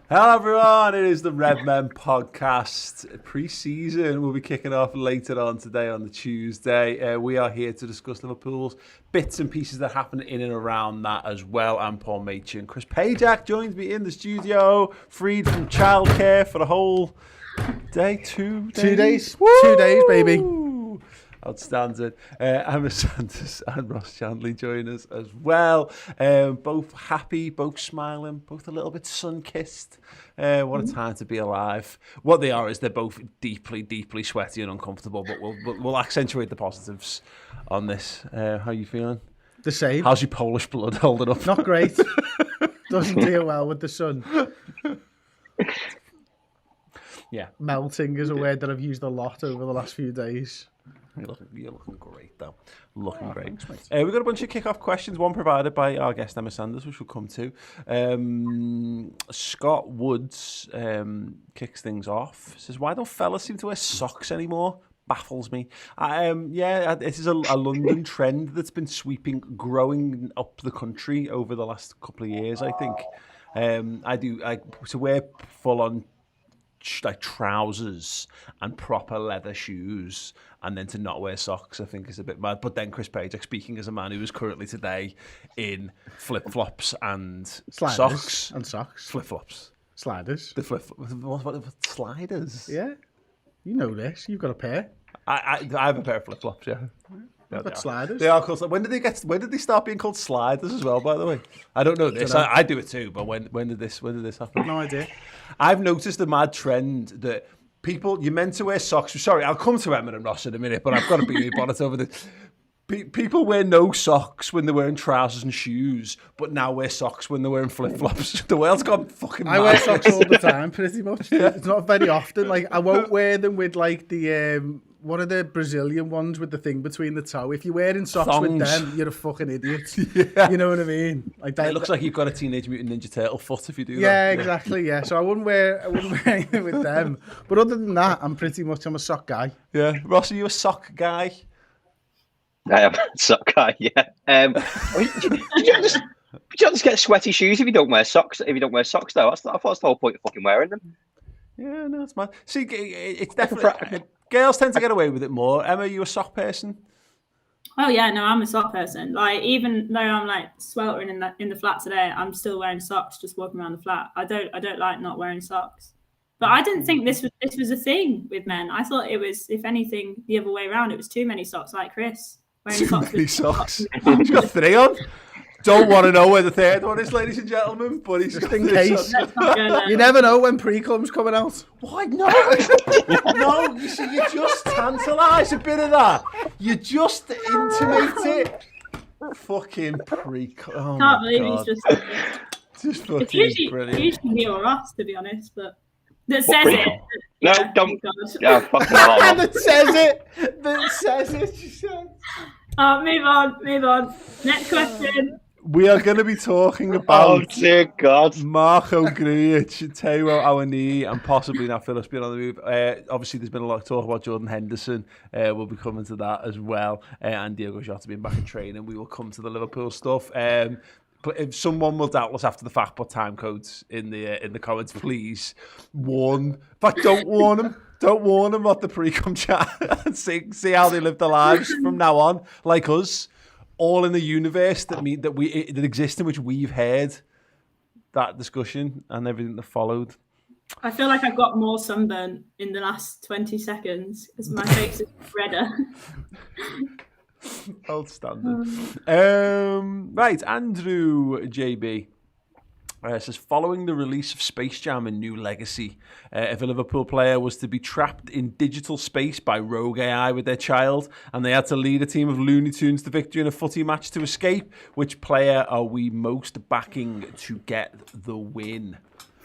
Hello everyone, it is the Redmen Podcast. Pre-season will be kicking off later on today on the Tuesday. We are here to discuss Liverpool's bits and pieces that happen in and around that as well. I'm Paul Machin. Chris Pajak joins me in the studio, freed from childcare for the whole day. 2 days? 2 days. Woo! 2 days, baby. Outstanding. Emma Sanders and Ross Chandley join us as well. Both happy, both smiling, both a little bit sun-kissed. What a time to be alive. What they are is they're both deeply, deeply sweaty and uncomfortable, but we'll accentuate the positives on this. How are you feeling? The same. How's your Polish blood holding up? Not great. Doesn't deal well with the sun. Yeah. Melting is a word that I've used a lot over the last few days. You're looking great, though. Looking great. We've got a bunch of kick-off questions, one provided by our guest, Emma Sanders, which we'll come to. Scott Woods kicks things off. Says, why don't fellas seem to wear socks anymore? Baffles me. This is a London trend that's been growing up the country over the last couple of years, I think. To wear full-on like trousers and proper leather shoes and then to not wear socks, I think is a bit mad. But then Chris Pajak, speaking as a man who is currently today in flip-flops and Sliders socks. Flip-flops. Sliders. The sliders? Yeah. You know this. You've got a pair. I have a pair of flip-flops, yeah. I've got sliders. They are called. When did they start being called sliders as well? By the way, I don't know this. I do it too. But when did this happen? No idea. I've noticed a mad trend that people you're meant to wear socks. Sorry, I'll come to Emma and Ross in a minute, but I've got to be bonnet over this. People wear no socks when they're wearing trousers and shoes, but now wear socks when they're wearing flip-flops. The world's gone fucking mad. I wear socks all the time, pretty much. Yeah. It's not very often. Like I won't wear them with like the one of the Brazilian ones with the thing between the toe. If you're wearing socks Thongs. with them, you're a fucking idiot. Yeah. You know what I mean? Like that. It looks like you've got a Teenage Mutant Ninja Turtle foot if you do that. Yeah, exactly. Yeah, so I wouldn't wear anything with them. But other than that, I'm a sock guy. Yeah, Ross, are you a sock guy? I am a sock guy. Yeah. Do you just get sweaty shoes if you don't wear socks? If you don't wear socks, though, I thought that's the whole point of fucking wearing them. Yeah, no, it's mad. See, it's definitely girls tend to get away with it more. Emma, are you a sock person? Oh yeah, no, I'm a sock person. Like even though I'm like sweltering in the flat today, I'm still wearing socks, just walking around the flat. I don't like not wearing socks. But I didn't think this was a thing with men. I thought it was, if anything, the other way around. It was too many socks, like Chris. Too many socks. He's got 3 on. Don't want to know where the 3rd one is, ladies and gentlemen, but he's just in case. You never know when pre-cum's coming out. Why not? No, you see, you just tantalise a bit of that. You just intimate it. Fucking pre-cum. Oh, can't believe he's just fucking it's usually, brilliant. Usually me or us, to be honest, but that says it. No, yeah, don't. Yeah, fucking That says it. That says it. She said. Move on. Next question. We are going to be talking about oh dear God, Marco Grujic, Teo Awani, and possibly now Phillips being on the move. Obviously, there's been a lot of talk about Jordan Henderson. We'll be coming to that as well, and Diego Jota being back in training. We will come to the Liverpool stuff. But if someone will doubtless after the fact put time codes in the comments, please warn. In fact, don't warn them. Don't warn them about the pre-com chat and see how they live their lives from now on, like us. All in the universe that exists in which we've heard that discussion and everything that followed. I feel like I've got more sunburn in the last 20 seconds because my face is redder. Outstanding. Right, Andrew JB. Says, following the release of Space Jam and New Legacy, if a Liverpool player was to be trapped in digital space by rogue AI with their child and they had to lead a team of Looney Tunes to victory in a footy match to escape, which player are we most backing to get the win?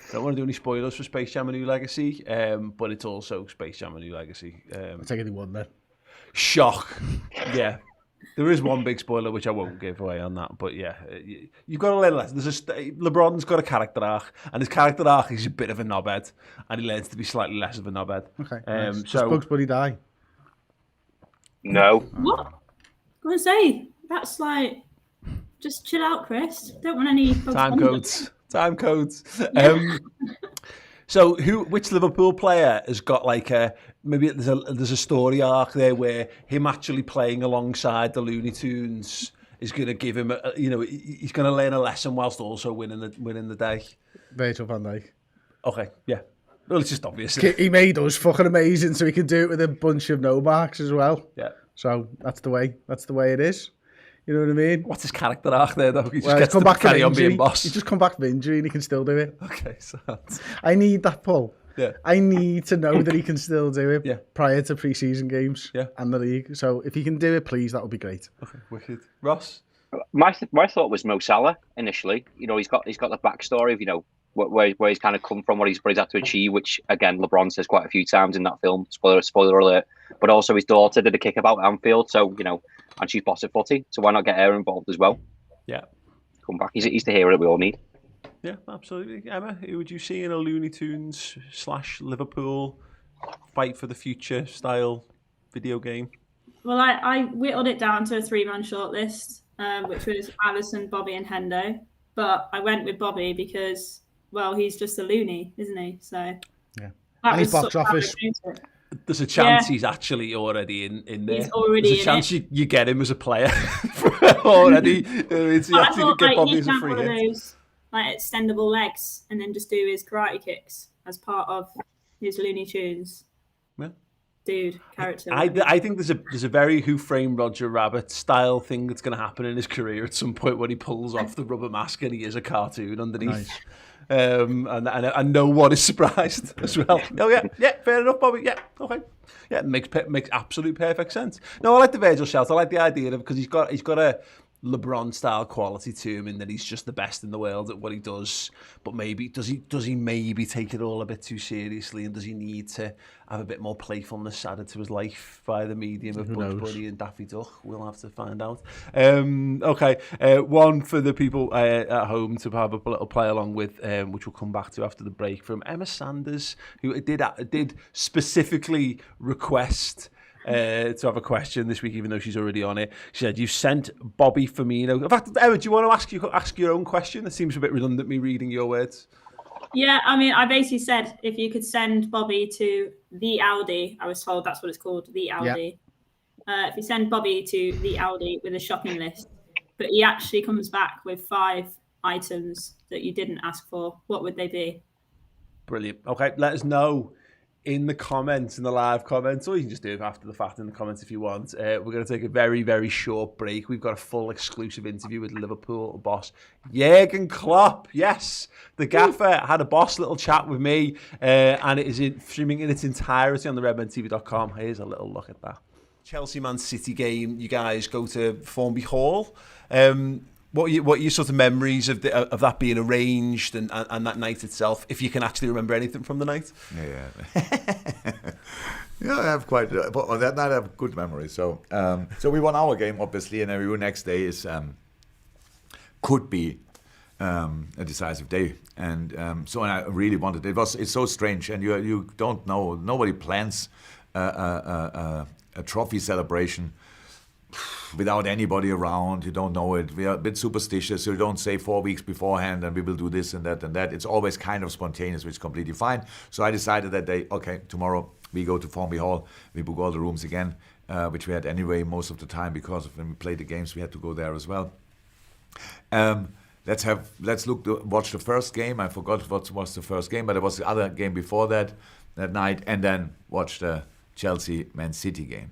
I don't want to do any spoilers for Space Jam and New Legacy, but it's also Space Jam and New Legacy. I'll take anyone then. Shock. Yeah. There is one big spoiler which I won't give away on that, but yeah, you've got to learn a lesson. LeBron's got a character arc, and his character arc is a bit of a knobhead, and he learns to be slightly less of a knobhead. Okay. Nice. Does Bugs Bunny die? No. What? I'm gonna say that's like, just chill out, Chris. Don't want any time codes. So, which Liverpool player has got like maybe there's a story arc there where him actually playing alongside the Looney Tunes is going to give him he's going to learn a lesson whilst also winning the day. Virgil van Dijk. Okay, yeah. Well, it's just obvious. He made us fucking amazing, so he can do it with a bunch of no-marks as well. Yeah. So that's the way it is. You know what I mean? What's his character arc there, though? He just Well, gets come to back carry from on being injury. boss. He just come back from injury and he can still do it. Okay, so I need that pull. Yeah. I need to know that he can still do it prior to pre-season games and the league. So if he can do it, please, that would be great. Okay, wicked. Ross? My thought was Mo Salah initially. You know, he's got the backstory of where he's kind of come from, what he's had to achieve, which again LeBron says quite a few times in that film. Spoiler alert. But also his daughter did a kickabout at Anfield, so and she's boss at footy, so why not get her involved as well? Yeah, come back. He's the hero that we all need. Yeah, absolutely. Emma, who would you see in a Looney Tunes / Liverpool fight for the future style video game? Well, I whittled it down to a 3-man shortlist, which was Alisson, Bobby, and Hendo. But I went with Bobby because, well, he's just a loony, isn't he? So yeah, and he's box office. There's a chance he's actually already in there. He's already There's a chance you get him as a player already. It's I actually thought get Bobby he'd as a have free one of hit. those extendable legs and then just do his karate kicks as part of his Looney Tunes. Yeah. Dude, character. I think there's a very Who Framed Roger Rabbit style thing that's going to happen in his career at some point when he pulls off the rubber mask and he is a cartoon underneath. Nice. And no one is surprised as well. Oh yeah, fair enough, Bobby. Yeah, okay. Yeah, it makes absolute perfect sense. No, I like the Virgil shout. I like the idea of because he's got a LeBron style quality to him in that he's just the best in the world at what he does. But maybe does he maybe take it all a bit too seriously, and does he need to have a bit more playfulness added to his life by the medium of Bugs Bunny and Daffy Duck? We'll have to find out. Okay, one for the people at home to have a little play along with, which we'll come back to after the break, from Emma Sanders, who did specifically request to have a question this week, even though she's already on it. She said, you sent Bobby Firmino. In fact, Emma, do you want to ask your own question? It seems a bit redundant, me reading your words. Yeah, I mean, I basically said if you could send Bobby to the Aldi, I was told that's what it's called, the Aldi. Yeah. If you send Bobby to the Aldi with a shopping list, but he actually comes back with 5 items that you didn't ask for, what would they be? Brilliant. Okay, let us know in the comments, in the live comments, or you can just do it after the fact in the comments if you want. We're going to take a very, very short break. We've got a full exclusive interview with Liverpool boss Jurgen Klopp. Yes, the gaffer had a boss little chat with me, and it is streaming in its entirety on the redmentv.com. Here's a little look at that. Chelsea Man City game. You guys go to Formby Hall. What are your sort of memories of that being arranged and that night itself, if you can actually remember anything from the night? Yeah. Yeah, I have quite. On that night, I have good memories. So we won our game, obviously, and the next day is could be a decisive day. And so I really wanted it. It's so strange, and you don't know. Nobody plans a trophy celebration without anybody around. You don't know it. We are a bit superstitious. You don't say 4 weeks beforehand and we will do this and that and that. It's always kind of spontaneous, which is completely fine. So I decided that day, okay, tomorrow we go to Formby Hall. We book all the rooms again, which we had anyway most of the time because when we played the games, we had to go there as well. Let's watch the first game. I forgot what was the first game, but it was the other game before that night, and then watch the Chelsea Man City game.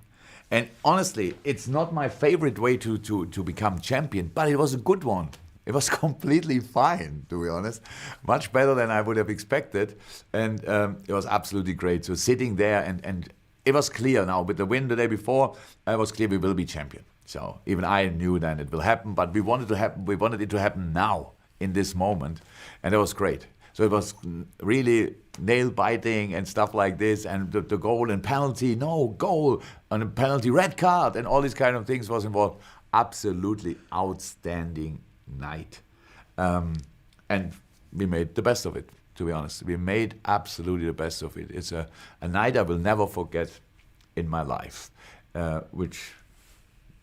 And honestly, it's not my favorite way to become champion, but it was a good one. It was completely fine, to be honest. Much better than I would have expected. And it was absolutely great. So sitting there, and it was clear now, with the win the day before, it was clear we will be champion. So even I knew then it will happen, but we wanted it to happen now, in this moment. And it was great. So it was really nail-biting and stuff like this, and the goal and penalty, no goal, and a penalty, red card, and all these kind of things was involved. Absolutely outstanding night. And we made the best of it, to be honest. We made absolutely the best of it. It's a night I will never forget in my life, which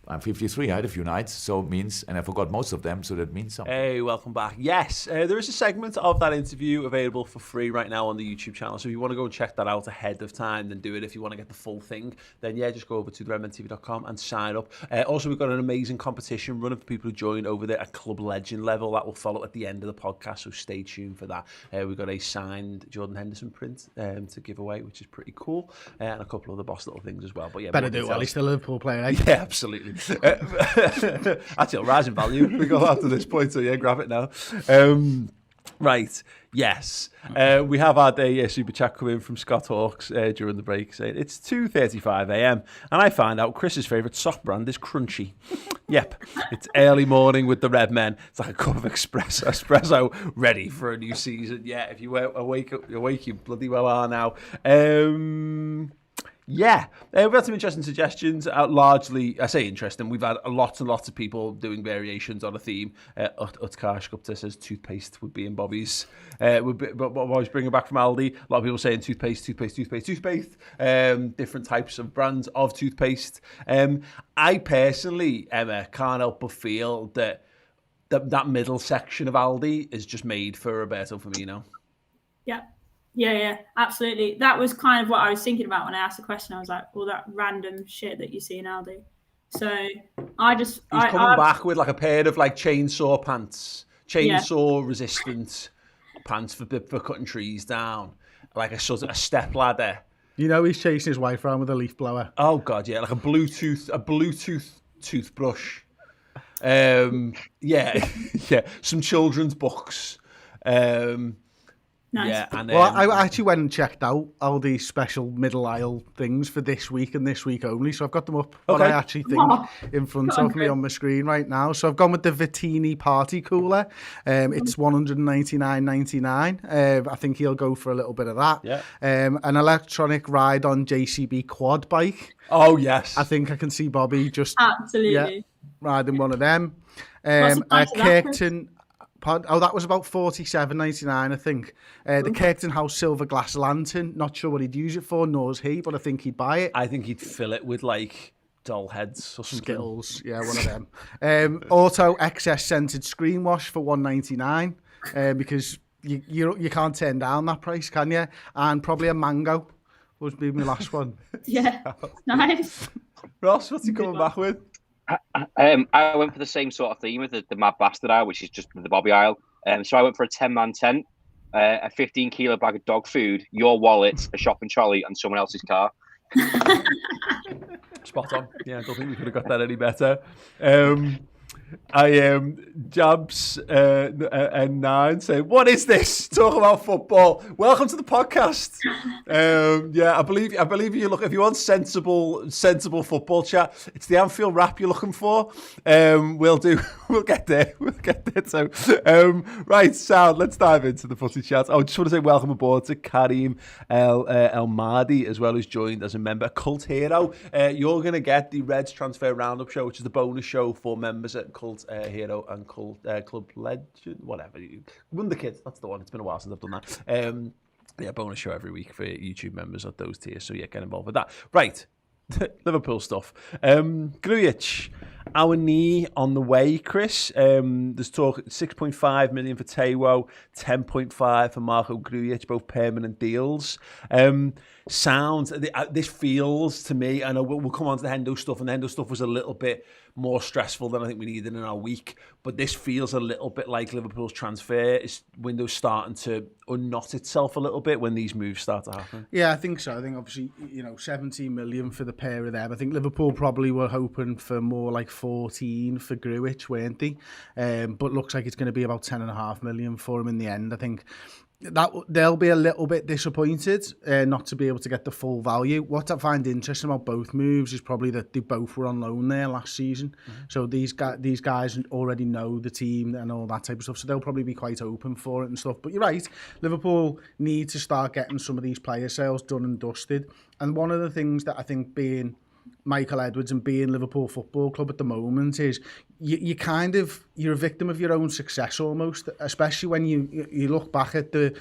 I'm 53. I had a few nights, so it means, and I forgot most of them, so that means something. Hey, welcome back. Yes, there is a segment of that interview available for free right now on the YouTube channel. So if you want to go and check that out ahead of time, then do it. If you want to get the full thing, then yeah, just go over to theredmentv.com and sign up. Also, we've got an amazing competition running for people who join over there at Club Legend level. That will follow at the end of the podcast, so stay tuned for that. We've got a signed Jordan Henderson print to give away, which is pretty cool, and a couple of the boss little things as well. But yeah, better do it while he's still a Liverpool player, eh? Yeah, absolutely. Actually, rising value. We go after this point, so yeah, grab it now. Right, yes. We have had a super chat come in from Scott Hawks during the break saying it's 2:35 a.m. and I find out Chris's favourite sock brand is Crunchy. Yep, it's early morning with the Redmen. It's like a cup of espresso ready for a new season. Yeah, if you awake, you bloody well are now. Yeah, we've had some interesting suggestions. Largely, I say interesting, we've had lots and lots of people doing variations on a theme. Utkarsh Gupta says toothpaste would be in Bobby's. Bobby's bringing back from Aldi. A lot of people saying toothpaste. Different types of brands of toothpaste. I personally, Emma, can't help but feel that middle section of Aldi is just made for Roberto Firmino. Yeah, absolutely. That was kind of what I was thinking about when I asked the question. I was like, all that random shit that you see in Aldi. So he's coming back with like a pair of like chainsaw pants, resistant pants for cutting trees down, like a sort of a step ladder. You know he's chasing his wife around with a leaf blower. Oh god, yeah, like a Bluetooth toothbrush. Yeah, some children's books. Nice. Yeah, and well, I actually went and checked out all these special middle aisle things for this week and this week only. So I've got them up, what I actually think, in front of me on my screen right now. So I've gone with the Vittini Party Cooler. It's $199.99. I think he'll go for a little bit of that. Yeah. An electronic ride-on JCB quad bike. Oh, yes. I think I can see Bobby just absolutely riding one of them. What's the price of that, Kirkton... Oh, that was about $47.99, I think. The Kirkton House silver glass lantern. Not sure what he'd use it for, nor is he, but I think he'd buy it. I think he'd fill it with like doll heads or something. Skittles, yeah, one of them. Auto excess scented screen wash for $1.99 because you can't turn down that price, can you? And probably a mango would be my last one. Yeah, nice. Ross, what's he coming back with? I went for the same sort of theme with the Mad Bastard aisle, which is just the Bobby aisle. So I went for a 10-man tent, a 15-kilo bag of dog food, your wallet, a shopping trolley, and someone else's car. Spot on. Yeah, I don't think we could have got that any better. Jabs and Nine say, "What is this? Talk about football. Welcome to the podcast." I believe you look. If you want sensible football chat, it's the Anfield rap you're looking for. We'll get there. So, right, Sound. Let's dive into the footy chat. I just want to say welcome aboard to Karim El Mahdi as well, who's joined as a member, Cult Hero. You're going to get the Reds Transfer Roundup show, which is the bonus show for members at Cult Hero and Cult Club Legend, whatever. Wonder Kids, that's the one. It's been a while since I've done that. Bonus show every week for YouTube members at those tiers. So yeah, get involved with that. Right, Liverpool stuff. Grujic, our knee on the way, Chris. There's talk 6.5 million for Taiwo, 10.5 for Marco Grujic, both permanent deals. This feels to me, I know we'll come on to the Hendo stuff, and the Hendo stuff was a little bit more stressful than I think we needed in our week, but this feels a little bit like Liverpool's transfer window's starting to unknot itself a little bit when these moves start to happen. Yeah, I think so. I think obviously, 17 million for the pair of them. I think Liverpool probably were hoping for more like 14 for Grujic, weren't they? But looks like it's going to be about 10.5 million for him in the end. I think that they'll be a little bit disappointed not to be able to get the full value. What I find interesting about both moves is probably that they both were on loan there last season. Mm-hmm. So these guys already know the team and all that type of stuff. So they'll probably be quite open for it and stuff. But you're right, Liverpool need to start getting some of these player sales done and dusted. And one of the things that I think being Michael Edwards and being Liverpool Football Club at the moment is you're a victim of your own success almost, especially when you look back at the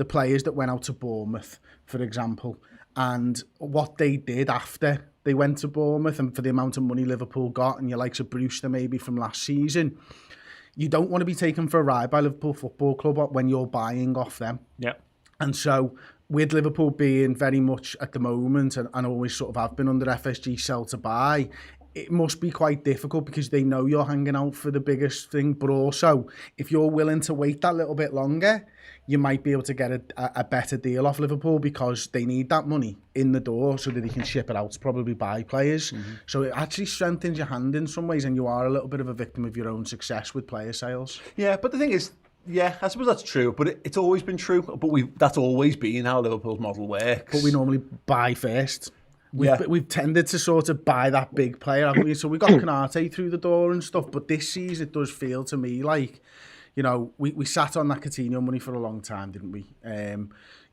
players that went out to Bournemouth, for example, And what they did after they went to Bournemouth, and for the amount of money Liverpool got, and your likes of Brewster maybe from last season, you don't want to be taken for a ride by Liverpool Football Club when you're buying off them. Yeah. And so with Liverpool being very much at the moment, and always sort of have been under FSG sell to buy, it must be quite difficult because they know you're hanging out for the biggest thing. But also, if you're willing to wait that little bit longer, you might be able to get a better deal off Liverpool because they need that money in the door so that they can ship it out to probably buy players. Mm-hmm. So it actually strengthens your hand in some ways, and you are a little bit of a victim of your own success with player sales. Yeah, but the thing is, yeah, I suppose that's true, but it's always been true. But that's always been how Liverpool's model works. But we normally buy first. We've tended to sort of buy that big player, haven't we? So we got Konate through the door and stuff, but this season it does feel to me like, you know, we sat on that Coutinho money for a long time, didn't we?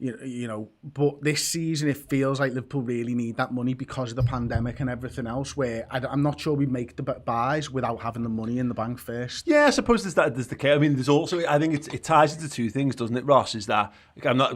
You know, but this season it feels like Liverpool really need that money because of the pandemic and everything else, where I'm not sure we make the buys without having the money in the bank first. Yeah, I suppose there's the case. I mean, there's also, I think it ties into two things, doesn't it, Ross? Is that,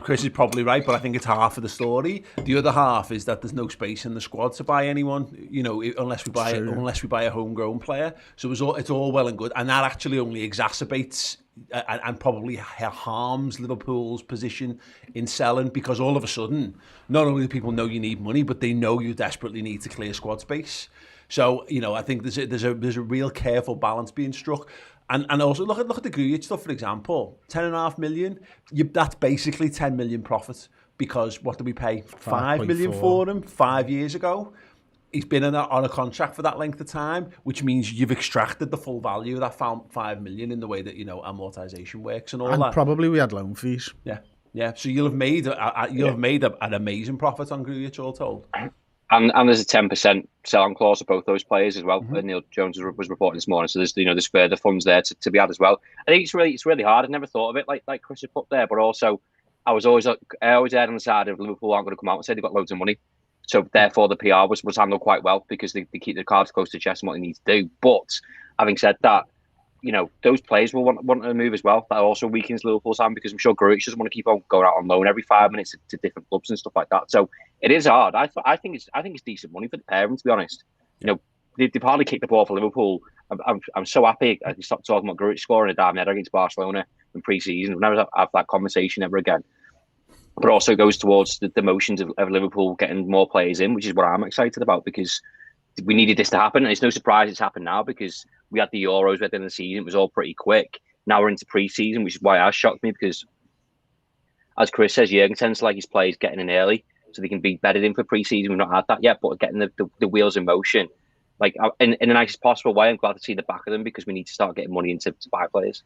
Chris is probably right, but I think it's half of the story. The other half is that there's no space in the squad to buy anyone, you know, unless we buy a homegrown player. So it's all well and good, and that actually only exacerbates and probably harms Liverpool's position in selling, because all of a sudden, not only do people know you need money, but they know you desperately need to clear squad space. So, you know, I think there's a real careful balance being struck. And also look at the Grujic stuff, for example. 10.5 million, that's basically 10 million profit, because what did we pay? 5 million for him 5 years ago. He's been on a contract for that length of time, which means you've extracted the full value of that 5 million in the way that, you know, amortization works and all that. And probably we had loan fees. Yeah. So you'll have made an amazing profit on Grujic, all told. And there's a 10% sell-on clause for both those players as well. Mm-hmm. Neil Jones was reporting this morning, so there's further funds there to be had as well. I think it's really hard. I never thought of it like Chris had put there, but also I always erred on the side of Liverpool aren't going to come out and say they've got loads of money. So therefore, the PR was handled quite well because they keep the cards close to chest and what they need to do. But having said that, you know, those players will want to move as well. That also weakens Liverpool's hand, because I'm sure Grujic doesn't want to keep on going out on loan every 5 minutes to different clubs and stuff like that. So it is hard. I think it's decent money for the parent, to be honest. You know, they've hardly kicked the ball for Liverpool. I'm so happy I can stop talking about Grujic scoring a damn header against Barcelona in pre-season. We'll never have that conversation ever again. But also goes towards the motions of Liverpool getting more players in, which is what I'm excited about, because we needed this to happen. And it's no surprise it's happened now, because we had the Euros at the end of the season. It was all pretty quick. Now we're into pre-season, which is why it shocked me, because, as Chris says, Jurgen tends to like his players getting in early so they can be bedded in for pre-season. We've not had that yet, but getting the wheels in motion, like in the nicest possible way. I'm glad to see the back of them, because we need to start getting money into to buy players.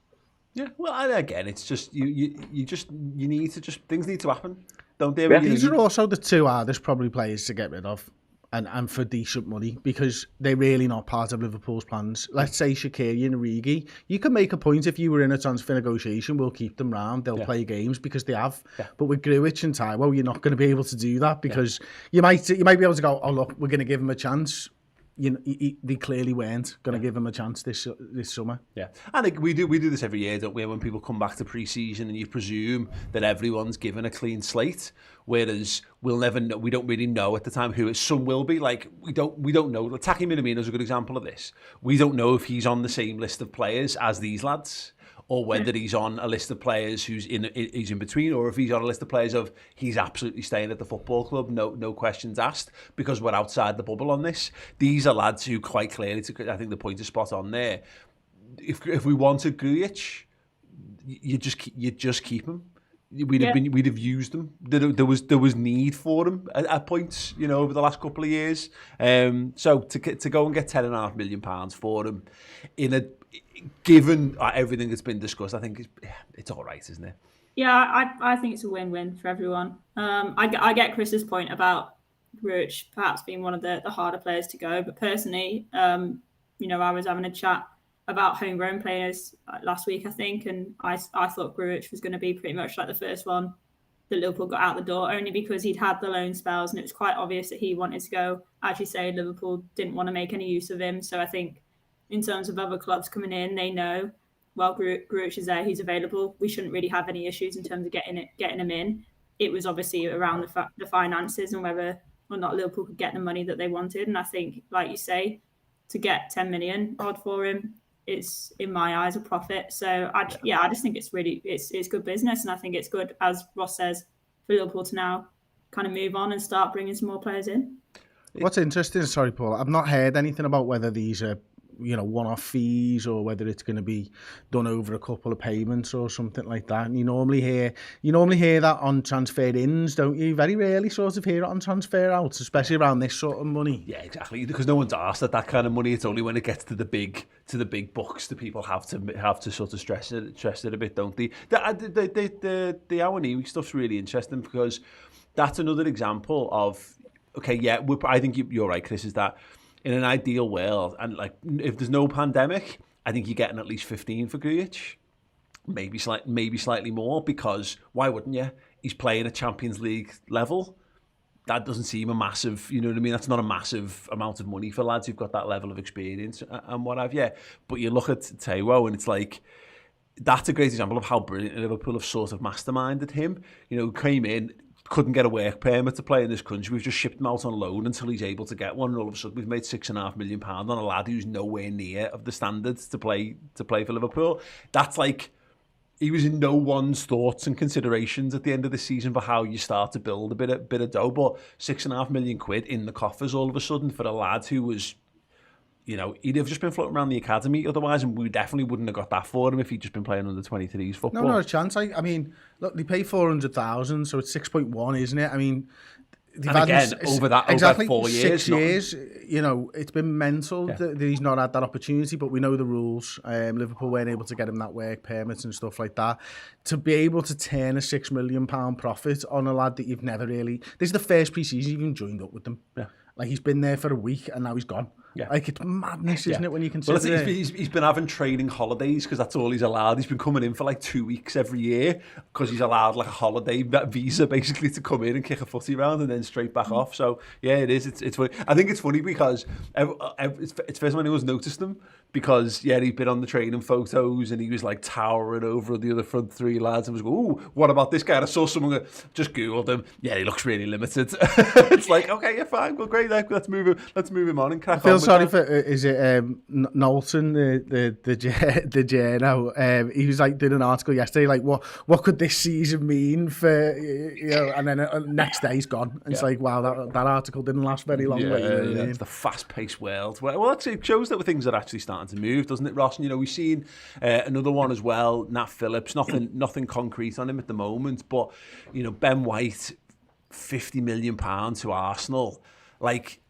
Yeah, well, and again, it's just you need to things need to happen, don't they? Yeah. These are also the two hardest probably players to get rid of, and for decent money, because they're really not part of Liverpool's plans. Let's say Shaqiri and Origi, you can make a point if you were in a transfer negotiation, we'll keep them round, they'll play games because they have. Yeah. But with Grujic and Taiwo, you're not going to be able to do that, because you might be able to go, oh look, we're going to give them a chance. You know, they clearly weren't going to give him a chance this summer. Yeah, I think we do this every year, don't we? When people come back to pre-season, and you presume that everyone's given a clean slate, whereas we'll never know. We don't really know at the time who it. Some will be, like we don't know. Taki Minamino is a good example of this. We don't know if he's on the same list of players as these lads, or whether he's on a list of players he's in between, or if he's on a list of players of he's absolutely staying at the football club, no questions asked, because we're outside the bubble on this. These are lads who quite clearly, I think the point is spot on there. If we wanted Grujic, you just keep him. We'd have used them. There was need for them at points, you know, over the last couple of years. So to go and get £10.5 million for them given everything that's been discussed, I think it's all right, isn't it? Yeah, I think it's a win-win for everyone. I get Chris's point about Grujic perhaps being one of the harder players to go, but personally, you know, I was having a chat about homegrown players last week, I think, and I thought Grujic was going to be pretty much like the first one that Liverpool got out the door, only because he'd had the loan spells and it was quite obvious that he wanted to go. As you say, Liverpool didn't want to make any use of him, so I think in terms of other clubs coming in, they know, well, Grujic is there, he's available. We shouldn't really have any issues in terms of getting him in. it was obviously around the finances and whether or not Liverpool could get the money that they wanted. And I think, like you say, to get 10 million odd for him, it's in my eyes a profit. So I just think it's really it's good business, and I think it's good, as Ross says, for Liverpool to now kind of move on and start bringing some more players in. What's interesting, sorry Paul, I've not heard anything about whether these are one-off fees or whether it's going to be done over a couple of payments or something like that. And you normally hear that on transfer ins, don't you? Very rarely sort of hear it on transfer outs, especially around this sort of money. Yeah, exactly. Because no one's asked at that kind of money. It's only when it gets to the big bucks that people have to sort of stress it a bit, don't they? The Awani stuff's really interesting because that's another example of I think you're right, Chris, is that in an ideal world, and like if there's no pandemic, I think you're getting at least 15 for Grujic, maybe slightly more, because why wouldn't you? He's playing at Champions League level. That doesn't seem a massive, you know what I mean? That's not a massive amount of money for lads who've got that level of experience and what have you. But you look at Taiwo and it's like, that's a great example of how brilliant Liverpool have sort of masterminded him. Came in, couldn't get a work permit to play in this country. We've just shipped him out on loan until he's able to get one, and all of a sudden we've made £6.5 million on a lad who's nowhere near of the standards to play for Liverpool. That's like, he was in no one's thoughts and considerations at the end of the season for how you start to build a bit of dough. But £6.5 million in the coffers all of a sudden for a lad who was, he'd have just been floating around the academy otherwise, and we definitely wouldn't have got that for him if he'd just been playing under 23s football. No, not a chance. I mean, look, they pay 400,000, so it's 6.1, isn't it? I mean, and again, over 4 years. 6 years, it's been mental that he's not had that opportunity, but we know the rules. Liverpool weren't able to get him that work permits and stuff like that. To be able to turn a £6 million profit on a lad that you've never really... This is the first pre-season you've even joined up with them. Yeah. Like, he's been there for a week and now he's gone. Yeah. Like, it's madness, isn't it, when you consider it? He's been having training holidays because that's all he's allowed. He's been coming in for like 2 weeks every year because he's allowed like a holiday visa basically to come in and kick a footy round and then straight back off. So, yeah, it is. It's funny. I think it's funny because it's first time anyone's noticed him because, he'd been on the training photos and he was like towering over the other front three lads and was going, ooh, what about this guy? And I saw someone just Googled him. Yeah, he looks really limited. It's like, okay, yeah, fine. Well, great. Let's move him on and crack on. Sorry for is it Knowlton the journal? He was like doing an article yesterday like what could this season mean for and then next day he's gone. And it's like, wow, that article didn't last very long. It's the fast-paced world. Well, actually, it shows that things are actually starting to move, doesn't it, Ross? And we've seen another one as well, Nat Phillips. Nothing concrete on him at the moment, but Ben White, £50 million to Arsenal, like.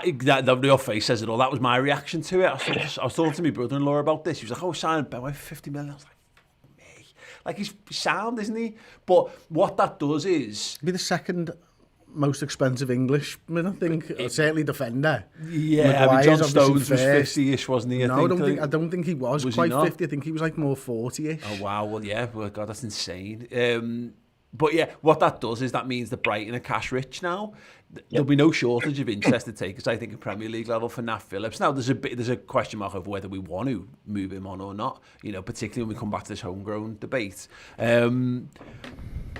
Your face says it all. That was my reaction to it. I was talking to my brother-in-law about this. He was like, "Oh, signing Ben White for 50 million." I was like, "Me, like he's sound, isn't he?" But what that does is be the second most expensive Englishman, I think. Certainly defender. Yeah, I mean, John Stones was 50-ish, wasn't he? I don't think he was quite 50. I think he was like more 40-ish. Oh wow, well yeah, well God, that's insane. But yeah, what that does is that means that Brighton are cash rich now. There'll be no shortage of interested takers, I think, at Premier League level for Nat Phillips. Now, there's a question mark over whether we want to move him on or not, particularly when we come back to this homegrown debate. But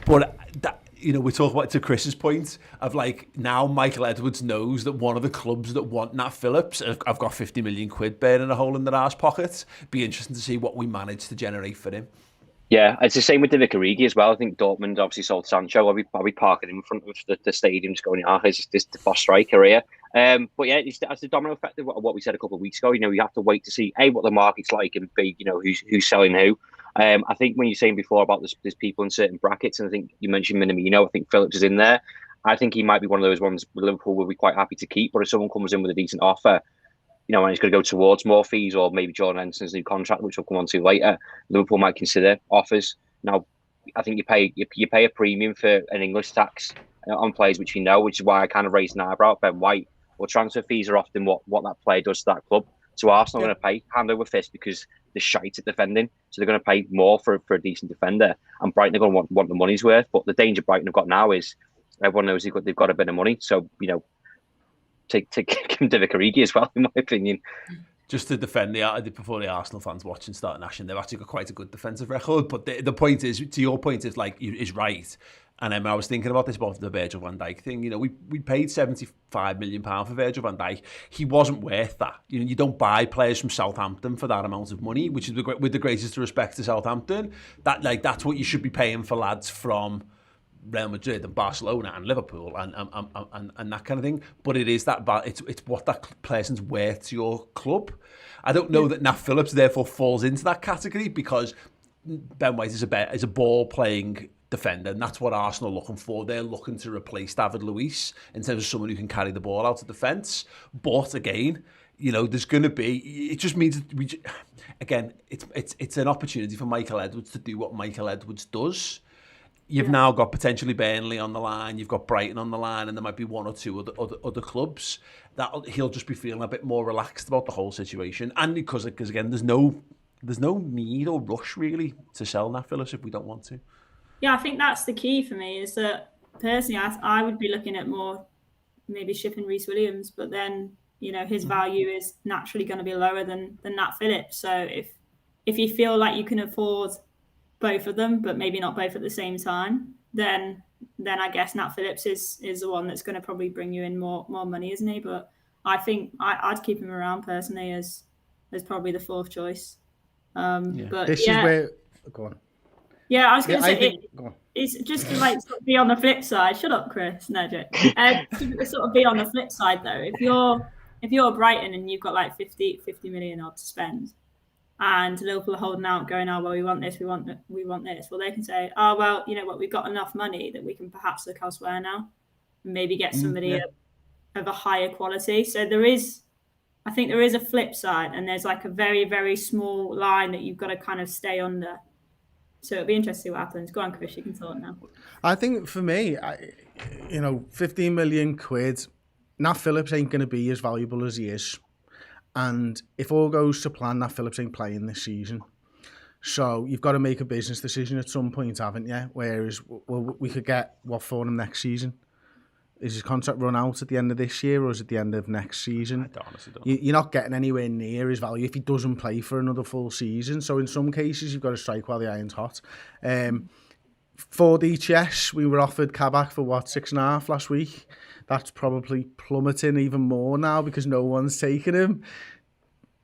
that, we talk about, to Chris's point, of like, now Michael Edwards knows that one of the clubs that want Nat Phillips have got 50 million quid burning a hole in their arse pockets. Be interesting to see what we manage to generate for him. Yeah, it's the same with Divock Origi as well. I think Dortmund obviously sold Sancho. I'll be parking in front of the stadium just going, is this the boss striker here? But yeah, it's the domino effect of what we said a couple of weeks ago. You have to wait to see A, what the market's like, and B, who's selling who. I think when you're saying before about there's people in certain brackets, and I think you mentioned Minamino, I think Phillips is in there. I think he might be one of those ones Liverpool will be quite happy to keep, but if someone comes in with a decent offer, and he's going to go towards more fees, or maybe Jordan Henderson's new contract, which we'll come on to later, Liverpool might consider offers. Now, I think you pay a premium for an English tax on players which which is why I kind of raised an eyebrow at Ben White. Well, transfer fees are often what that player does to that club. So Arsenal are going to pay hand over fist because they're shite at defending. So they're going to pay more for a decent defender. And Brighton are going to want the money's worth. But the danger Brighton have got now is everyone knows they've got a bit of money. So, take Divock Origi as well, in my opinion. Just to defend before the Arsenal fans watching start gnashing, they've actually got quite a good defensive record. But the point is, to your point, is right. And I was thinking about this about the Virgil van Dijk thing. You know, we paid £75 million for Virgil van Dijk. He wasn't worth that. You know, you don't buy players from Southampton for that amount of money, which is with the greatest respect to Southampton. That's what you should be paying for lads from Real Madrid and Barcelona and Liverpool and that kind of thing. But it is that it's what that person's worth to your club. I don't know that Nat Phillips therefore falls into that category, because Ben White is a ball playing defender, and that's what Arsenal are looking for. They're looking to replace David Luiz in terms of someone who can carry the ball out of defence. But again, you know, there's going to be. It just means it's an opportunity for Michael Edwards to do what Michael Edwards does. You've now got potentially Burnley on the line, you've got Brighton on the line, and there might be one or two other clubs that he'll just be feeling a bit more relaxed about the whole situation. And because again, there's no need or rush really to sell Nat Phillips if we don't want to. Yeah, I think that's the key for me, is that personally I would be looking at more maybe shipping Reece Williams, but then, you know, his value is naturally going to be lower than Nat Phillips. So if you feel like you can afford both of them, but maybe not both at the same time, then I guess Nat Phillips is the one that's going to probably bring you in more money, isn't he? But I think I'd keep him around personally as probably the fourth choice. But this is where... Go on. Yeah, I was going to say it's just to like sort of be on the flip side. Shut up, Chris. No joke. To sort of be on the flip side though, if you're Brighton and you've got like 50 million odd to spend, and Liverpool are holding out, going, oh well, we want this. Well, they can say, oh well, you know what, we've got enough money that we can perhaps look elsewhere now, and maybe get somebody of a higher quality. So I think there is a flip side, and there's like a very, very small line that you've got to kind of stay under. So it'll be interesting what happens. Go on, Chris, you can talk now. I think for me, 15 million quid, Nat Phillips ain't going to be as valuable as he is. And if all goes to plan, Nat Phillips ain't playing this season. So you've got to make a business decision at some point, haven't you? Whereas we could get what for him next season. Is his contract run out at the end of this year, or is it the end of next season? I honestly don't. You're not getting anywhere near his value if he doesn't play for another full season. So in some cases, you've got to strike while the iron's hot. For DHS, we were offered Kabak for 6.5 last week. That's probably plummeting even more now because no one's taken him.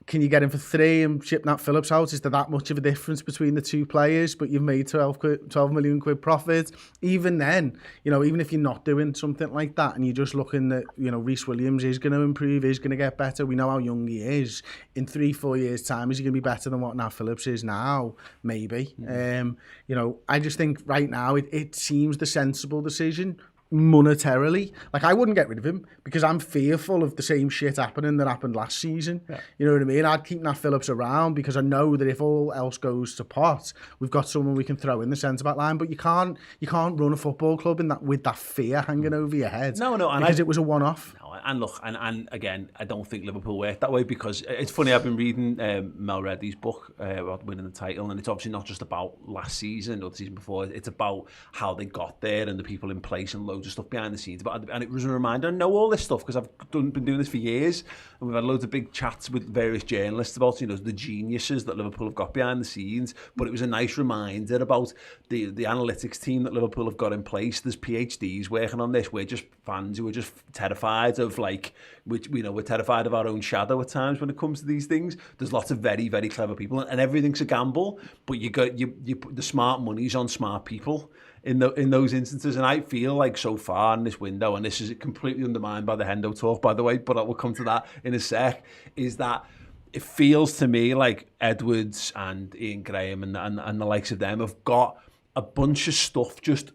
Can you get him for 3 and ship Nat Phillips out? Is there that much of a difference between the two players? But you've made 12 million quid profit. Even then, even if you're not doing something like that and you're just looking at, Reece Williams is going to improve, is going to get better. We know how young he is. In 3-4 years' time, is he going to be better than what Nat Phillips is now? Maybe. I just think right now it seems the sensible decision. Monetarily, like I wouldn't get rid of him because I'm fearful of the same shit happening that happened last season. Yeah. You know what I mean? I'd keep Nat Phillips around because I know that if all else goes to pot, we've got someone we can throw in the centre back line. But you can't run a football club with that fear hanging over your head. No, because it was a one-off. No, and look, and again, I don't think Liverpool work that way because it's funny. I've been reading Mel Reddy's book about winning the title, and it's obviously not just about last season or the season before. It's about how they got there and the people in place and loads of stuff behind the scenes. And it was a reminder. I know all this stuff because I've been doing this for years, and we've had loads of big chats with various journalists about the geniuses that Liverpool have got behind the scenes. But it was a nice reminder about the analytics team that Liverpool have got in place. There's PhDs working on this. We're just fans who are just terrified of we're terrified of our own shadow at times when it comes to these things. There's lots of very, very clever people, and everything's a gamble. But you put the smart money's on smart people in those instances. And I feel like so far in this window, and this is completely undermined by the Hendo talk, by the way, but I will come to that in a sec, is that it feels to me like Edwards and Ian Graham and the likes of them have got a bunch of stuff just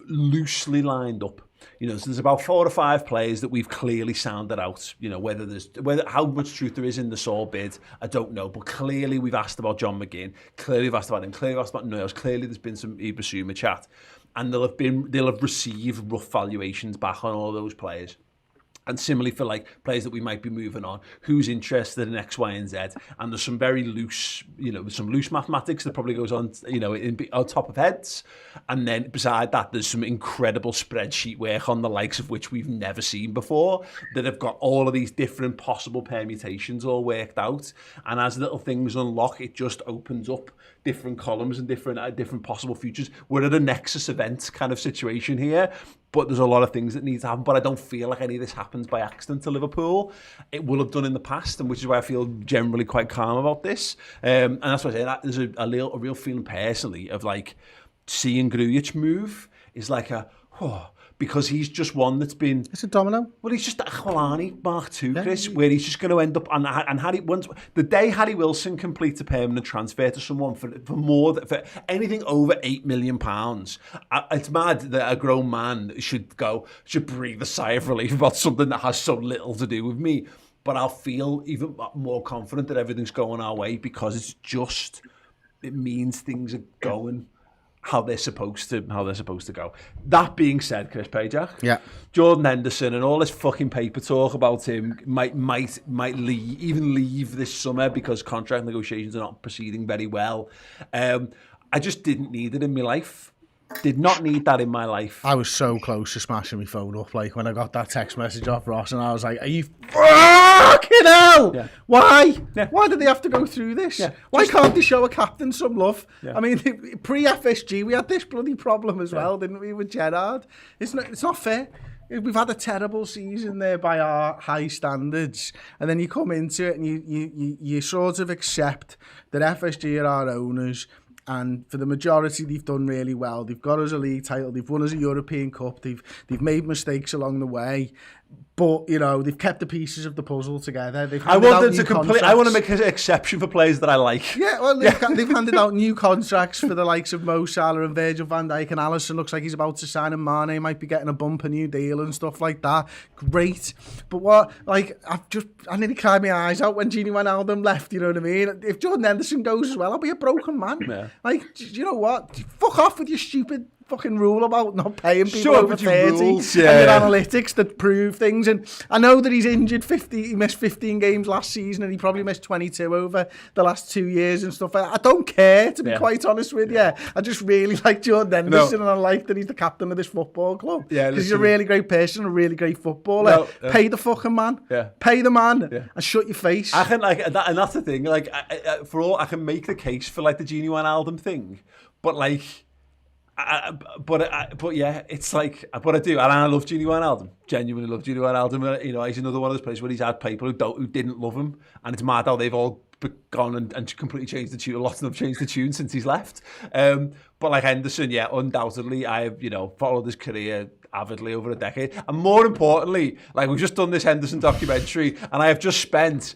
loosely lined up. So there's about 4 or 5 players that we've clearly sounded out. Whether how much truth there is in the Saul bid, I don't know. But clearly we've asked about John McGinn. Clearly we've asked about him. Clearly we've asked about Niles. Clearly there's been some Ibasuma chat, and they'll have received rough valuations back on all those players. And similarly for players that we might be moving on, who's interested in X, Y, and Z, and there's some very loose, some loose mathematics that probably goes on, on top of heads, and then beside that, there's some incredible spreadsheet work on the likes of which we've never seen before, that have got all of these different possible permutations all worked out, and as little things unlock, it just opens up different columns and different possible futures. We're at a nexus event kind of situation here, but there's a lot of things that need to happen. But I don't feel like any of this happens by accident to Liverpool. It will have done in the past, and which is why I feel generally quite calm about this. And that's why I say that there's a real feeling personally of like seeing Grujic move is like because he's just one that's been... It's a domino. Well, he's just a Khalani Mark II, Chris, where he's just going to end up... And Harry, the day Harry Wilson completes a permanent transfer to someone for anything over £8 million, it's mad that a grown man should breathe a sigh of relief about something that has so little to do with me. But I'll feel even more confident that everything's going our way because it means things are going... how they're supposed to go. That being said, Chris Pajak, Jordan Henderson and all this fucking paper talk about him might leave this summer because contract negotiations are not proceeding very well. I just didn't need it in my life. Did not need that in my life. I was so close to smashing my phone up, like when I got that text message off Ross, and I was like, "Are you fucking hell? Yeah. Why? Yeah. Why did they have to go through this? Yeah. Why can't they show a captain some love? Yeah. I mean, pre-FSG, we had this bloody problem as well, didn't we, with Gerrard? It's not fair. We've had a terrible season there by our high standards, and then you come into it and you sort of accept that FSG are our owners. And for the majority, they've done really well. They've got us a league title. They've won us a European Cup. They've made mistakes along the way. But, you know, they've kept the pieces of the puzzle together. I want to make an exception for players that I like. Yeah, well, they've handed out new contracts for the likes of Mo Salah and Virgil van Dijk, and Alisson looks like he's about to sign, and Mane might be getting a bumper new deal and stuff like that. Great. But I nearly cried my eyes out when Gini Wijnaldum left, you know what I mean? If Jordan Henderson goes as well, I'll be a broken man. Yeah. Like, you know what? Fuck off with your stupid fucking rule about not paying people over 30 rules, and your analytics that prove things. And I know that he's injured 50. He missed 15 games last season, and he probably missed 22 over the last 2 years and stuff. I don't care, to be quite honest with you. I just really like Jordan Henderson, and I like that he's the captain of this football club. Yeah, because he's a really great person, a really great footballer. Pay the fucking man. Yeah. Pay the man, and shut your face. I can like that, and that's the thing. Like, I can make the case for like the Gini Wijnaldum thing, but like. But yeah, it's like, but I do, and I love Gini Wijnaldum. Genuinely love Gini Wijnaldum. You know, he's another one of those places where he's had people who didn't love him, and it's mad how they've all gone and completely changed the tune. A lot of them have changed the tune since he's left. But like Henderson, undoubtedly, I have followed his career avidly over a decade, and more importantly, like we've just done this Henderson documentary, and I have just spent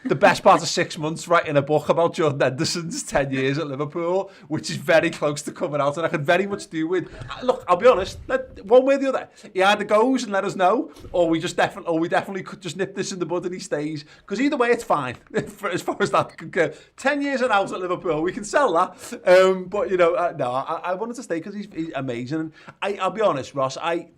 the best part of 6 months writing a book about Jordan Henderson's 10 years at Liverpool, which is very close to coming out, and I could very much do with. Look, I'll be honest, one way or the other, he either goes and let us know, or we definitely could just nip this in the bud and he stays. Because either way, it's fine as far as that could go. 10 years and out at Liverpool, we can sell that. But I wanted to stay because he's amazing. I'll be honest, Ross, I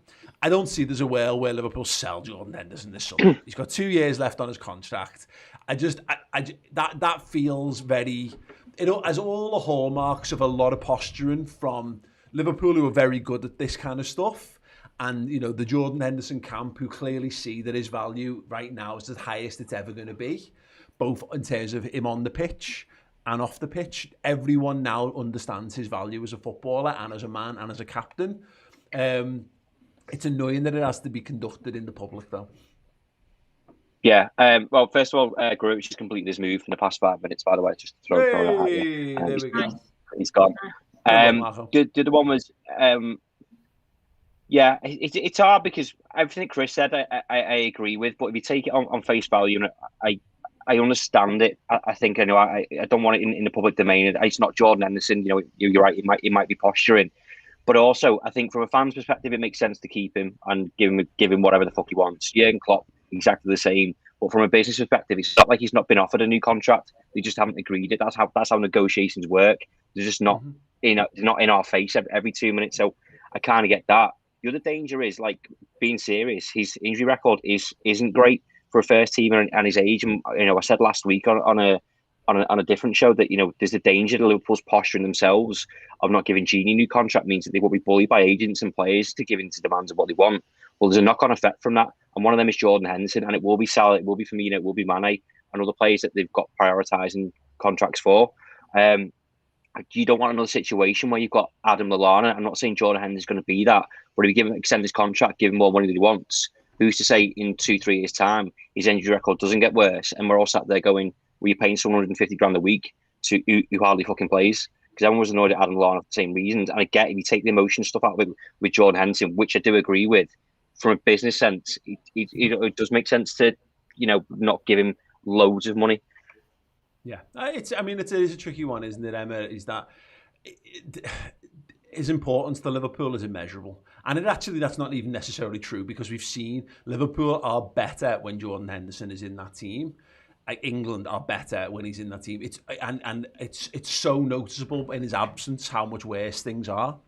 don't see there's a world where Liverpool sell Jordan Henderson this summer. He's got 2 years left on his contract. That feels very, it has all the hallmarks of a lot of posturing from Liverpool, who are very good at this kind of stuff, and the Jordan Henderson camp, who clearly see that his value right now is the highest it's ever going to be, both in terms of him on the pitch and off the pitch. Everyone now understands his value as a footballer and as a man and as a captain. It's annoying that it has to be conducted in the public, though. Yeah. Well, first of all, Grujic has completed his move in the past 5 minutes, by the way, just to throw it at you. There we go. He's gone. The other one was, it's hard because everything Chris said, I agree with, but if you take it on face value, I understand it. I think I don't want it in the public domain. It's not Jordan Henderson. You're right. It might be posturing. But also, I think from a fan's perspective, it makes sense to keep him and give him whatever the fuck he wants. Jurgen Klopp, exactly the same. But from a business perspective, it's not like he's not been offered a new contract. They just haven't agreed it. That's how negotiations work. They're just not not in our face every 2 minutes. So I kind of get that. The other danger is, like, being serious. His injury record isn't great for a first teamer and his age. And I said last week on a different show that there's a danger that Liverpool's posturing themselves of not giving Gini a new contract means that they will be bullied by agents and players to give in to demands of what they want. Well, there's a knock-on effect from that, and one of them is Jordan Henderson, and it will be Salah, it will be Firmino, it will be Mane, and other players that they've got prioritising contracts for. you don't want another situation where you've got Adam Lallana. I'm not saying Jordan Henderson's going to be that, but if you give him extend his contract, give him more money than he wants, who's to say in 2-3 years' time his injury record doesn't get worse, and we're all sat there going, "Well, you're paying someone 150 grand a week to who hardly fucking plays." Because everyone was annoyed at Adam Lallana for the same reasons. And I get if you take the emotion stuff out of it with Jordan Henderson, which I do agree with, from a business sense, it does make sense to not give him loads of money. Yeah, it is a tricky one, isn't it, Emma? Is that his importance to Liverpool is immeasurable. And that's not even necessarily true, because we've seen Liverpool are better when Jordan Henderson is in that team. England are better when he's in that team. It's so noticeable in his absence how much worse things are.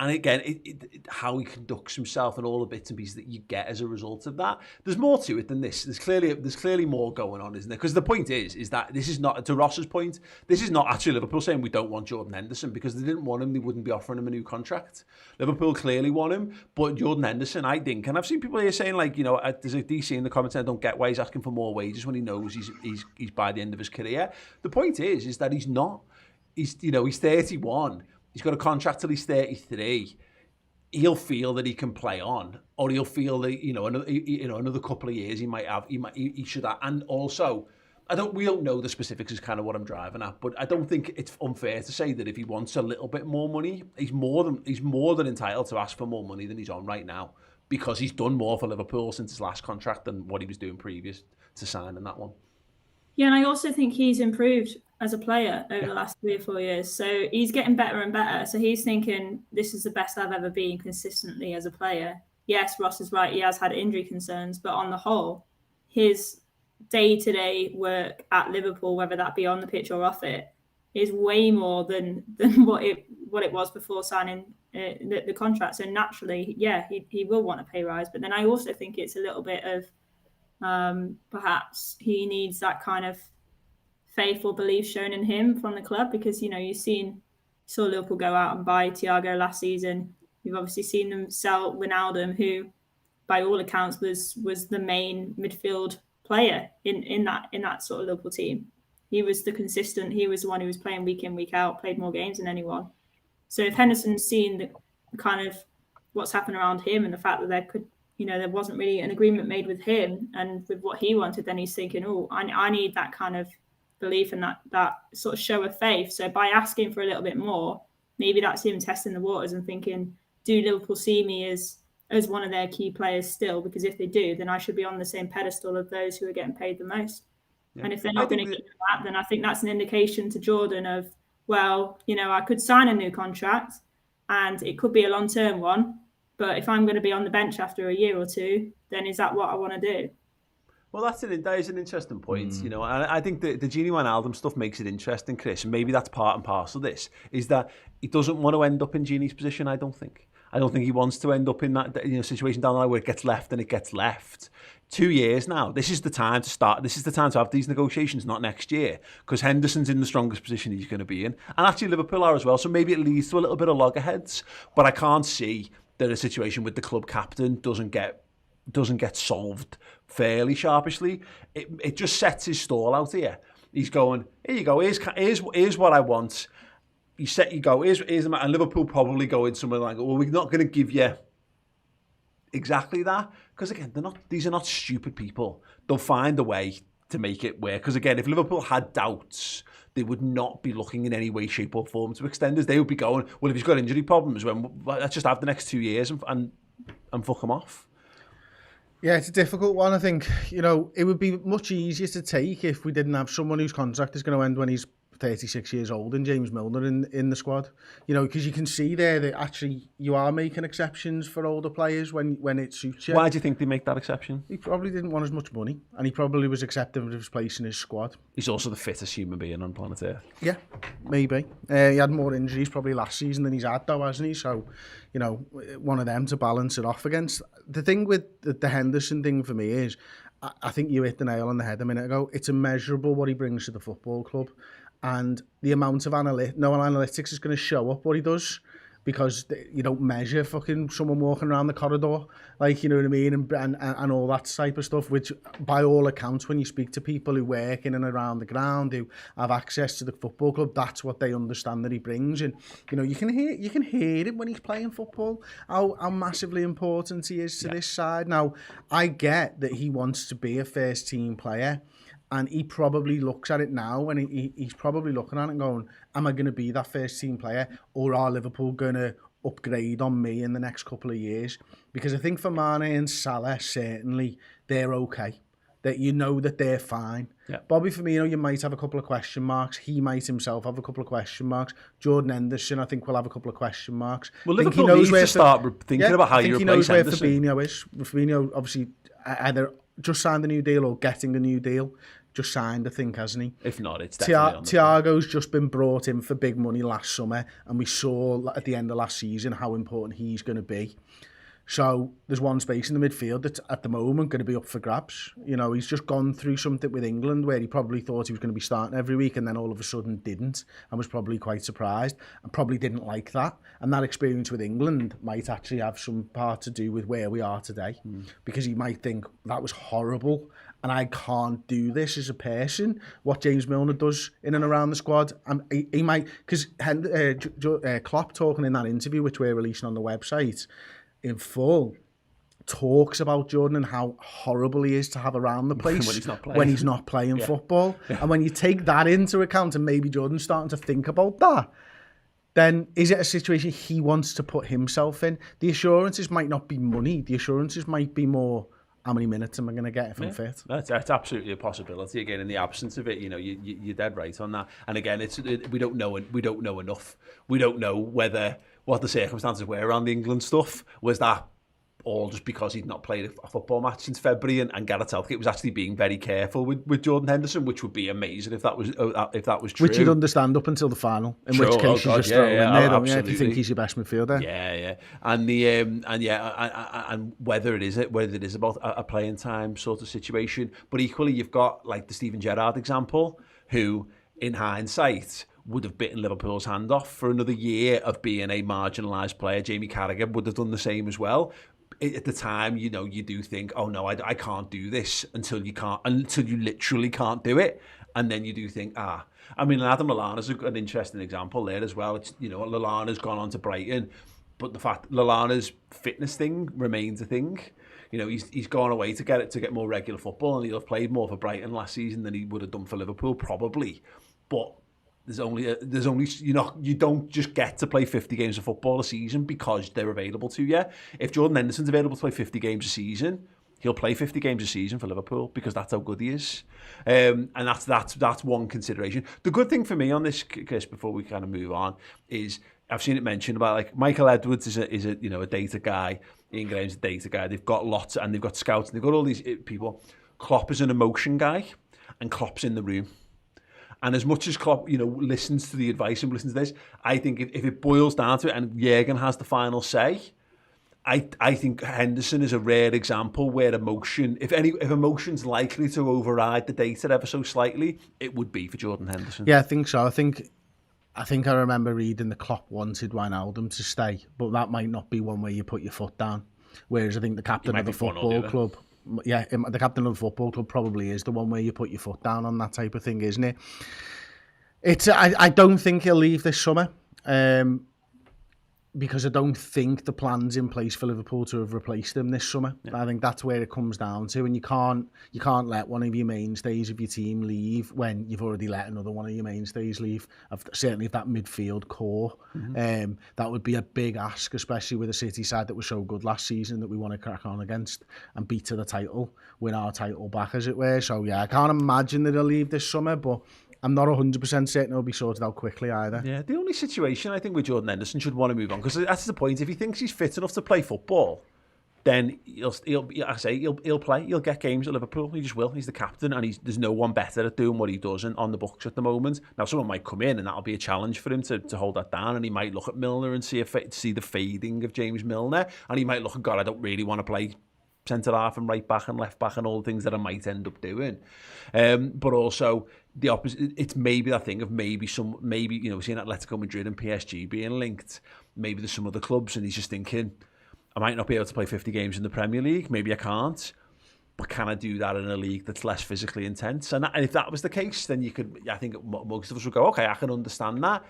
And again, how he conducts himself and all the bits and pieces that you get as a result of that. There's more to it than this. There's clearly more going on, isn't there? Because the point is that this is not, to Ross's point, this is not actually Liverpool saying we don't want Jordan Henderson, because they didn't want him, they wouldn't be offering him a new contract. Liverpool clearly want him, but Jordan Henderson, I think, and I've seen people here saying, like, there's a DC in the comments, I don't get why he's asking for more wages when he knows he's by the end of his career. The point is that he's not. He's 31. He's got a contract till he's 33. He'll feel that he can play on, or he'll feel that another couple of years he should have. And also, we don't know the specifics is kind of what I'm driving at, but I don't think it's unfair to say that if he wants a little bit more money, he's more than entitled to ask for more money than he's on right now, because he's done more for Liverpool since his last contract than what he was doing previous to signing that one. Yeah, and I also think he's improved as a player over the last 3 or 4 years. So he's getting better and better. So he's thinking, this is the best I've ever been consistently as a player. Yes, Ross is right. He has had injury concerns, but on the whole, his day-to-day work at Liverpool, whether that be on the pitch or off it, is way more than what it was before signing the contract. So naturally, yeah, he will want a pay rise. But then I also think it's a little bit of perhaps he needs that kind of faith or belief shown in him from the club, because you saw Liverpool go out and buy Thiago last season. You've obviously seen them sell Wijnaldum, who by all accounts was the main midfield player in that sort of Liverpool team. He was the one who was playing week in, week out, played more games than anyone. So if Henderson's seen the kind of what's happened around him and the fact that there wasn't really an agreement made with him and with what he wanted, then he's thinking, I need that kind of belief and that sort of show of faith. So by asking for a little bit more, maybe that's him testing the waters and thinking, do Liverpool see me as one of their key players still? Because if they do, then I should be on the same pedestal of those who are getting paid the most. Yeah. And if they're not going to give that, then I think that's an indication to Jordan of, well, I could sign a new contract and it could be a long-term one, but if I'm going to be on the bench after a year or two, then is that what I want to do? Well, that is an interesting point, and I think the Gini Wijnaldum stuff makes it interesting, Chris, and maybe that's part and parcel of this, is that he doesn't want to end up in Gini's position, I don't think he wants to end up in that situation down the line where it gets left and it gets left. 2 years now, this is the time to start, this is the time to have these negotiations, not next year, because Henderson's in the strongest position he's going to be in, and actually Liverpool are as well, so maybe it leads to a little bit of loggerheads, but I can't see that a situation with the club captain doesn't get solved fairly sharpishly. It just sets his stall out here. He's going, here you go, here's what I want. Here's the man. And Liverpool probably going somewhere like, well, we're not going to give you exactly that, because again, these are not stupid people. They'll find a way to make it work. Because again, if Liverpool had doubts, they would not be looking in any way, shape or form to extend us. They would be going, well, if he's got injury problems, let's just have the next 2 years and fuck him off. Yeah, it's a difficult one. I think, it would be much easier to take if we didn't have someone whose contract is going to end when he's 36 years old and James Milner in the squad. Because you can see there that actually you are making exceptions for older players when it suits you. Why do you think they make that exception? He probably didn't want as much money, and he probably was accepting of his place in his squad. He's also the fittest human being on planet Earth. Yeah, maybe. He had more injuries probably last season than he's had though, hasn't he? So, one of them to balance it off against. The thing with the Henderson thing for me is, I think you hit the nail on the head a minute ago. It's immeasurable what he brings to the football club. And the amount of no analytics is going to show up what he does. because you don't measure fucking someone walking around the corridor, like, you know what I mean, and all that type of stuff, which by all accounts, when you speak to people who work in and around the ground, who have access to the football club, that's what they understand that he brings. And, you know, you can hear it when he's playing football, how massively important he is to this side. Now, I get that he wants to be a first team player, and he probably looks at it now, and he's probably looking at it and going, am I going to be that first team player, or are Liverpool going to upgrade on me in the next couple of years? Because I think for Mane and Salah, certainly, they're okay. That you know that they're fine. Yeah. Bobby Firmino, you might have a couple of question marks. He might himself have a couple of question marks. Jordan Henderson, I think, will have a couple of question marks. Well, Liverpool needs to start thinking about how you replace Henderson. I think he knows where Fabinho is. Fabinho, obviously, either just signed a new deal or getting a new deal. Just signed, I think, hasn't he? If not, it's definitely on the Thiago's just been brought in for big money last summer, and we saw at the end of last season how important he's going to be. So there's one space in the midfield that's at the moment going to be up for grabs. You know, he's just gone through something with England where he probably thought he was going to be starting every week, and then all of a sudden didn't, and was probably quite surprised and probably didn't like that. And that experience with England might actually have some part to do with where we are today, because he might think that was horrible and I can't do this as a person, what James Milner does in and around the squad. And he might, because Klopp, talking in that interview, which we're releasing on the website in full, talks about Jordan and how horrible he is to have around the place when he's not playing football. Yeah. And when you take that into account, and maybe Jordan's starting to think about that, then is it a situation he wants to put himself in? The assurances might not be money. The assurances might be more, how many minutes am I going to get if I'm fit? That's absolutely a possibility. Again, in the absence of it, you know, you're dead right on that. And again, we don't know enough. We don't know what the circumstances were around the England stuff. Was that all just because he'd not played a football match since February, and Gareth Southgate was actually being very careful with Jordan Henderson, which would be amazing if that was true. Which you'd understand up until the final, in which case you just throw him in there, don't you, if you think he's your best midfielder. Yeah. And whether it is about a playing time sort of situation, but equally you've got like the Steven Gerrard example, who in hindsight would have bitten Liverpool's hand off for another year of being a marginalised player. Jamie Carragher would have done the same as well. At the time, you know, you do think, oh no, I can't do this until you literally can't do it. And then you do think, I mean, Adam Lallana's an interesting example there as well. It's, you know, Lallana's gone on to Brighton, but the fact Lallana's fitness thing remains a thing. You know, he's gone away to get more regular football, and he'll have played more for Brighton last season than he would have done for Liverpool, probably. But there's only you don't just get to play 50 games of football a season because they're available to you. If Jordan Henderson's available to play 50 games a season, he'll play 50 games a season for Liverpool because that's how good he is. And that's one consideration. The good thing for me on this, Chris, before we kind of move on, is I've seen it mentioned about like Michael Edwards is a data guy. Ian Graham's a data guy. They've got lots, and they've got scouts, and they've got all these people. Klopp is an emotion guy, and Klopp's in the room. And as much as Klopp, listens to the advice and listens to this, I think if it boils down to it, and Jurgen has the final say, I think Henderson is a rare example where emotion, if emotion's likely to override the data ever so slightly, it would be for Jordan Henderson. Yeah, I think so. I think I remember reading the Klopp wanted Wijnaldum to stay, but that might not be one where you put your foot down. Whereas I think the captain of the football club, the captain of the football club probably is the one where you put your foot down on that type of thing, isn't it? I don't think he'll leave this summer. Because I don't think the plan's in place for Liverpool to have replaced him this summer. Yeah. I think that's where it comes down to, and you can't let one of your mainstays of your team leave when you've already let another one of your mainstays leave. Certainly if that midfield core, that would be a big ask, especially with a City side that was so good last season that we want to crack on against and beat to the title, win our title back, as it were. So yeah, I can't imagine that he'll leave this summer, but I'm not 100% certain it'll be sorted out quickly either. Yeah, the only situation I think with Jordan Henderson should want to move on, because that's the point. If he thinks he's fit enough to play football, then he'll play. He'll get games at Liverpool. He just will. He's the captain, and there's no one better at doing what he does on the books at the moment. Now, someone might come in, and that'll be a challenge for him to hold that down, and he might look at Milner and see the fading of James Milner, and he might look at, God, I don't really want to play centre half and right back and left back and all the things that I might end up doing. But also the opposite, it's maybe that thing of maybe seeing Atletico Madrid and PSG being linked. maybe there's some other clubs, and he's just thinking, I might not be able to play 50 games in the Premier League. Maybe I can't. But can I do that in a league that's less physically intense? And if that was the case, then I think most of us would go, okay, I can understand that.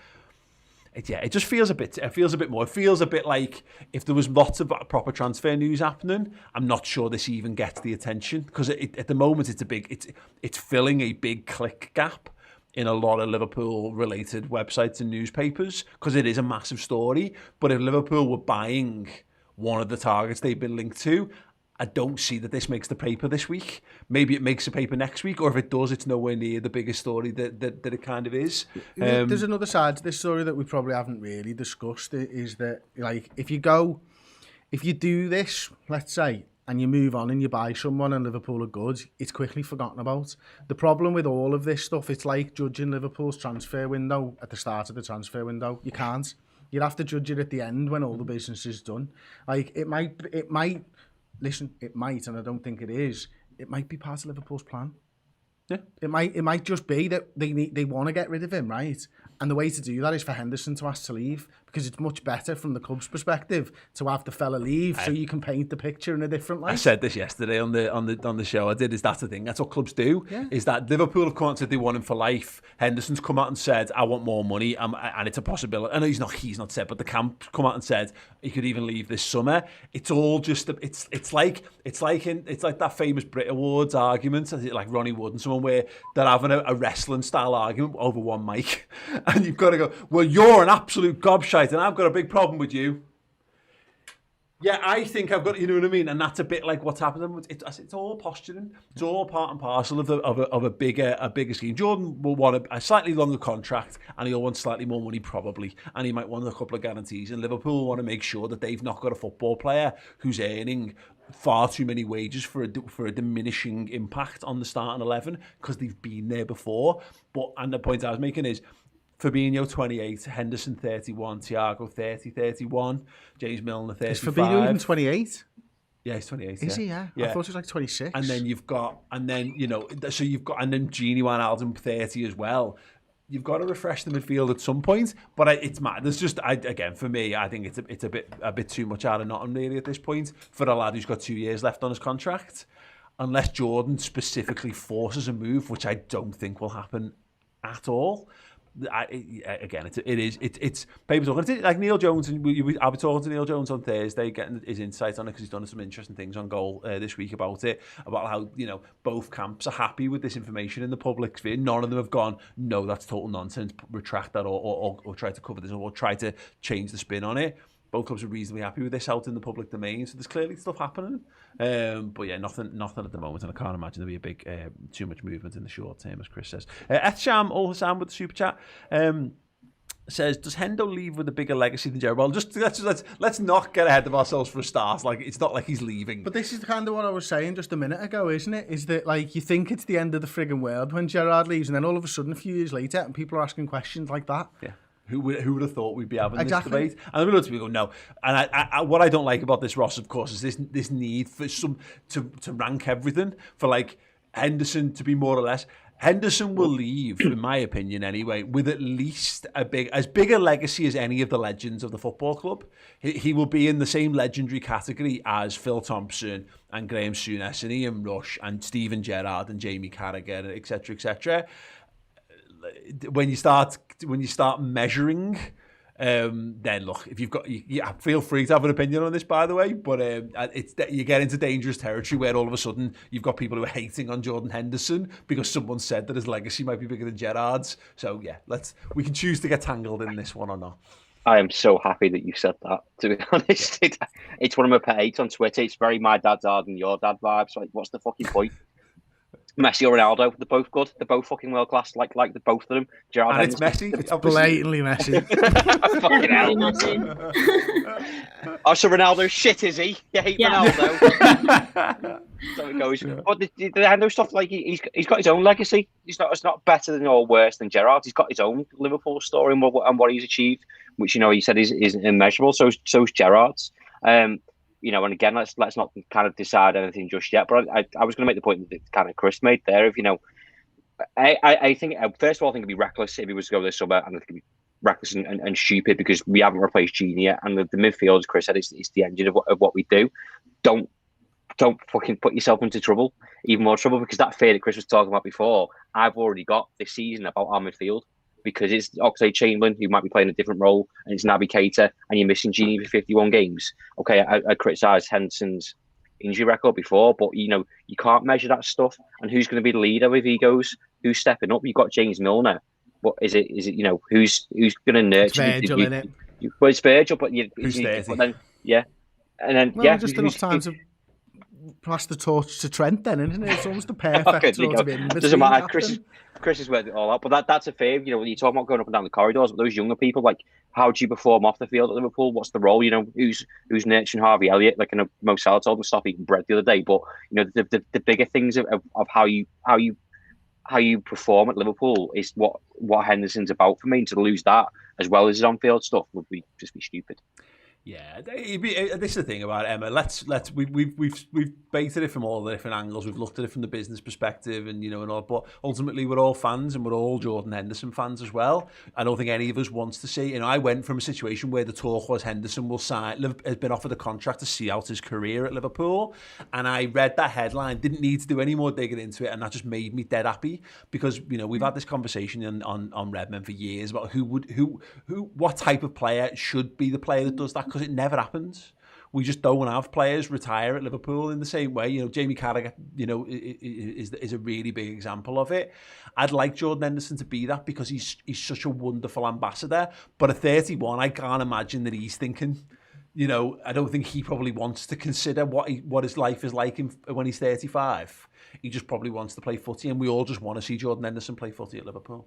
It just feels a bit. It feels a bit more. It feels a bit like if there was lots of proper transfer news happening, I'm not sure this even gets the attention, because at the moment it's filling a big click gap in a lot of Liverpool-related websites and newspapers, because it is a massive story. But if Liverpool were buying one of the targets they've been linked to, I don't see that this makes the paper this week. Maybe it makes the paper next week, or if it does, it's nowhere near the biggest story that it kind of is. There's another side to this story that we probably haven't really discussed, is that, like, if you do this, let's say, and you move on and you buy someone and Liverpool are good, it's quickly forgotten about. The problem with all of this stuff, it's like judging Liverpool's transfer window at the start of the transfer window. You can't. You'd have to judge it at the end when all the business is done. Like, it might, listen, it might, and I don't think it is, it might be part of Liverpool's plan. Yeah. It might just be that they want to get rid of him, right? And the way to do that is for Henderson to ask to leave, because it's much better from the club's perspective to have the fella leave, so you can paint the picture in a different light. I said this yesterday on the show. I did. That's the thing. That's what clubs do. Yeah. Is that Liverpool have come out and said they want him for life. Henderson's come out and said, I want more money, and it's a possibility. I know he's not said, but the camp come out and said he could even leave this summer. It's all just it's like that famous Brit Awards argument, like Ronnie Wood and someone, where they're having a wrestling style argument over one mic, and you've got to go, well, you're an absolute gobshite and I've got a big problem with you. Yeah, I think I've got, you know what I mean? And that's a bit like what's happening. It's all posturing. It's all part and parcel of a bigger scheme. Jordan will want a slightly longer contract, and he'll want slightly more money probably, and he might want a couple of guarantees. And Liverpool will want to make sure that they've not got a football player who's earning far too many wages for a diminishing impact on the starting 11, because they've been there before. And the point I was making is, Fabinho 28, Henderson 31, Thiago 30, 31, James Milner 35. Is Fabinho even 28? Yeah, he's 28. Is he? Yeah. I thought he was like 26. And then and then Gini Wijnaldum 30 as well. You've got to refresh the midfield at some point, but it's mad. There's just, again, for me, I think it's a bit too much out of nothing really at this point for a lad who's got 2 years left on his contract, unless Jordan specifically forces a move, which I don't think will happen at all. It's paper talking. It's like Neil Jones, and I'll be talking to Neil Jones on Thursday, getting his insight on it, because he's done some interesting things on Goal this week about how both camps are happy with this information in the public sphere. None of them have gone, no, that's total nonsense, retract that, or try to cover this, or try to change the spin on it. Both clubs are reasonably happy with this out in the public domain, so there's clearly stuff happening. But yeah, nothing at the moment, and I can't imagine there'll be a big, too much movement in the short term, as Chris says. Ethsham Ul Hassan with the super chat says, "Does Hendo leave with a bigger legacy than Gerrard?" Well, just let's not get ahead of ourselves for a start. Like, it's not like he's leaving. But this is kind of what I was saying just a minute ago, isn't it? Is that, like, you think it's the end of the frigging world when Gerrard leaves, and then all of a sudden, a few years later, and people are asking questions like that. Yeah. Who would have thought we'd be having this debate? And there are lots of people go, no. And I what I don't like about this, Ross, of course, is this need for to rank everything, for like Henderson to be more or less. Henderson will leave, in my opinion anyway, with at least as big a legacy as any of the legends of the football club. He will be in the same legendary category as Phil Thompson and Graham Souness and Ian Rush and Steven Gerrard and Jamie Carragher, etc., etc. When you start measuring, then look, if you've got, feel free to have an opinion on this, by the way, but you get into dangerous territory where all of a sudden you've got people who are hating on Jordan Henderson because someone said that his legacy might be bigger than Gerrard's. So yeah, we can choose to get tangled in this one or not. I am so happy that you said that, to be honest. It's one of my pet hates on Twitter. It's very my dad's hard and your dad vibes. Like, what's the fucking point? Messi or Ronaldo, they're both good. They're both fucking world class. Like the both of them. Gerrard and it's Messi. It's blatantly Messi. Fucking hell. Oh, so Ronaldo's shit, is he? You hate Ronaldo. So it goes. But the Hendo stuff, like he's got his own legacy. It's not better than or worse than Gerrard. He's got his own Liverpool story and what he's achieved, which he said is immeasurable. So's Gerrard's. And again, let's not kind of decide anything just yet. But I was going to make the point that kind of Chris made there. I think, first of all, I think it'd be reckless if he was to go this summer, and I think it'd be reckless and stupid because we haven't replaced Genie yet. And the midfield, as Chris said, is the engine of what we do. Don't fucking put yourself into trouble, even more trouble, because that fear that Chris was talking about before, I've already got this season about our midfield, because it's Oxlade-Chamberlain who might be playing a different role, and it's Naby Keita, and you're missing Genie for 51 games. Okay, I criticised Henderson's injury record before, but you can't measure that stuff. And who's going to be the leader if he goes? Who's stepping up? You've got James Milner. What is it? Who's going to nurture? It's Virgil, isn't it? Well, it's Virgil, but Who's then and then just enough time to pass the torch to Trent, then, isn't it? It's almost the perfect sort of in between. Doesn't matter. Chris has worked it all out, but that's a favour. When you're talking about going up and down the corridors, but those younger people, like, how do you perform off the field at Liverpool? What's the role? Who's nurturing Harvey Elliott? Like, Mo Salah told him to stop eating bread the other day. But the bigger things of how you perform at Liverpool is what Henderson's about for me. And to lose that as well as his on-field stuff would just be stupid. Yeah, this is the thing about it, Emma. We've baited it from all the different angles. We've looked at it from the business perspective, and and all. But ultimately, we're all fans, and we're all Jordan Henderson fans as well. I don't think any of us wants to see. I went from a situation where the talk was Henderson has been offered a contract to see out his career at Liverpool, and I read that headline, didn't need to do any more digging into it, and that just made me dead happy, because we've had this conversation on Redmen for years about what type of player should be the player that does that. Because it never happens. We just don't have players retire at Liverpool in the same way. Jamie Carragher, is a really big example of it. I'd like Jordan Henderson to be that, because he's such a wonderful ambassador. But at 31, I can't imagine that he's thinking, I don't think he probably wants to consider what his life is like when he's 35. He just probably wants to play footy, and we all just want to see Jordan Henderson play footy at Liverpool.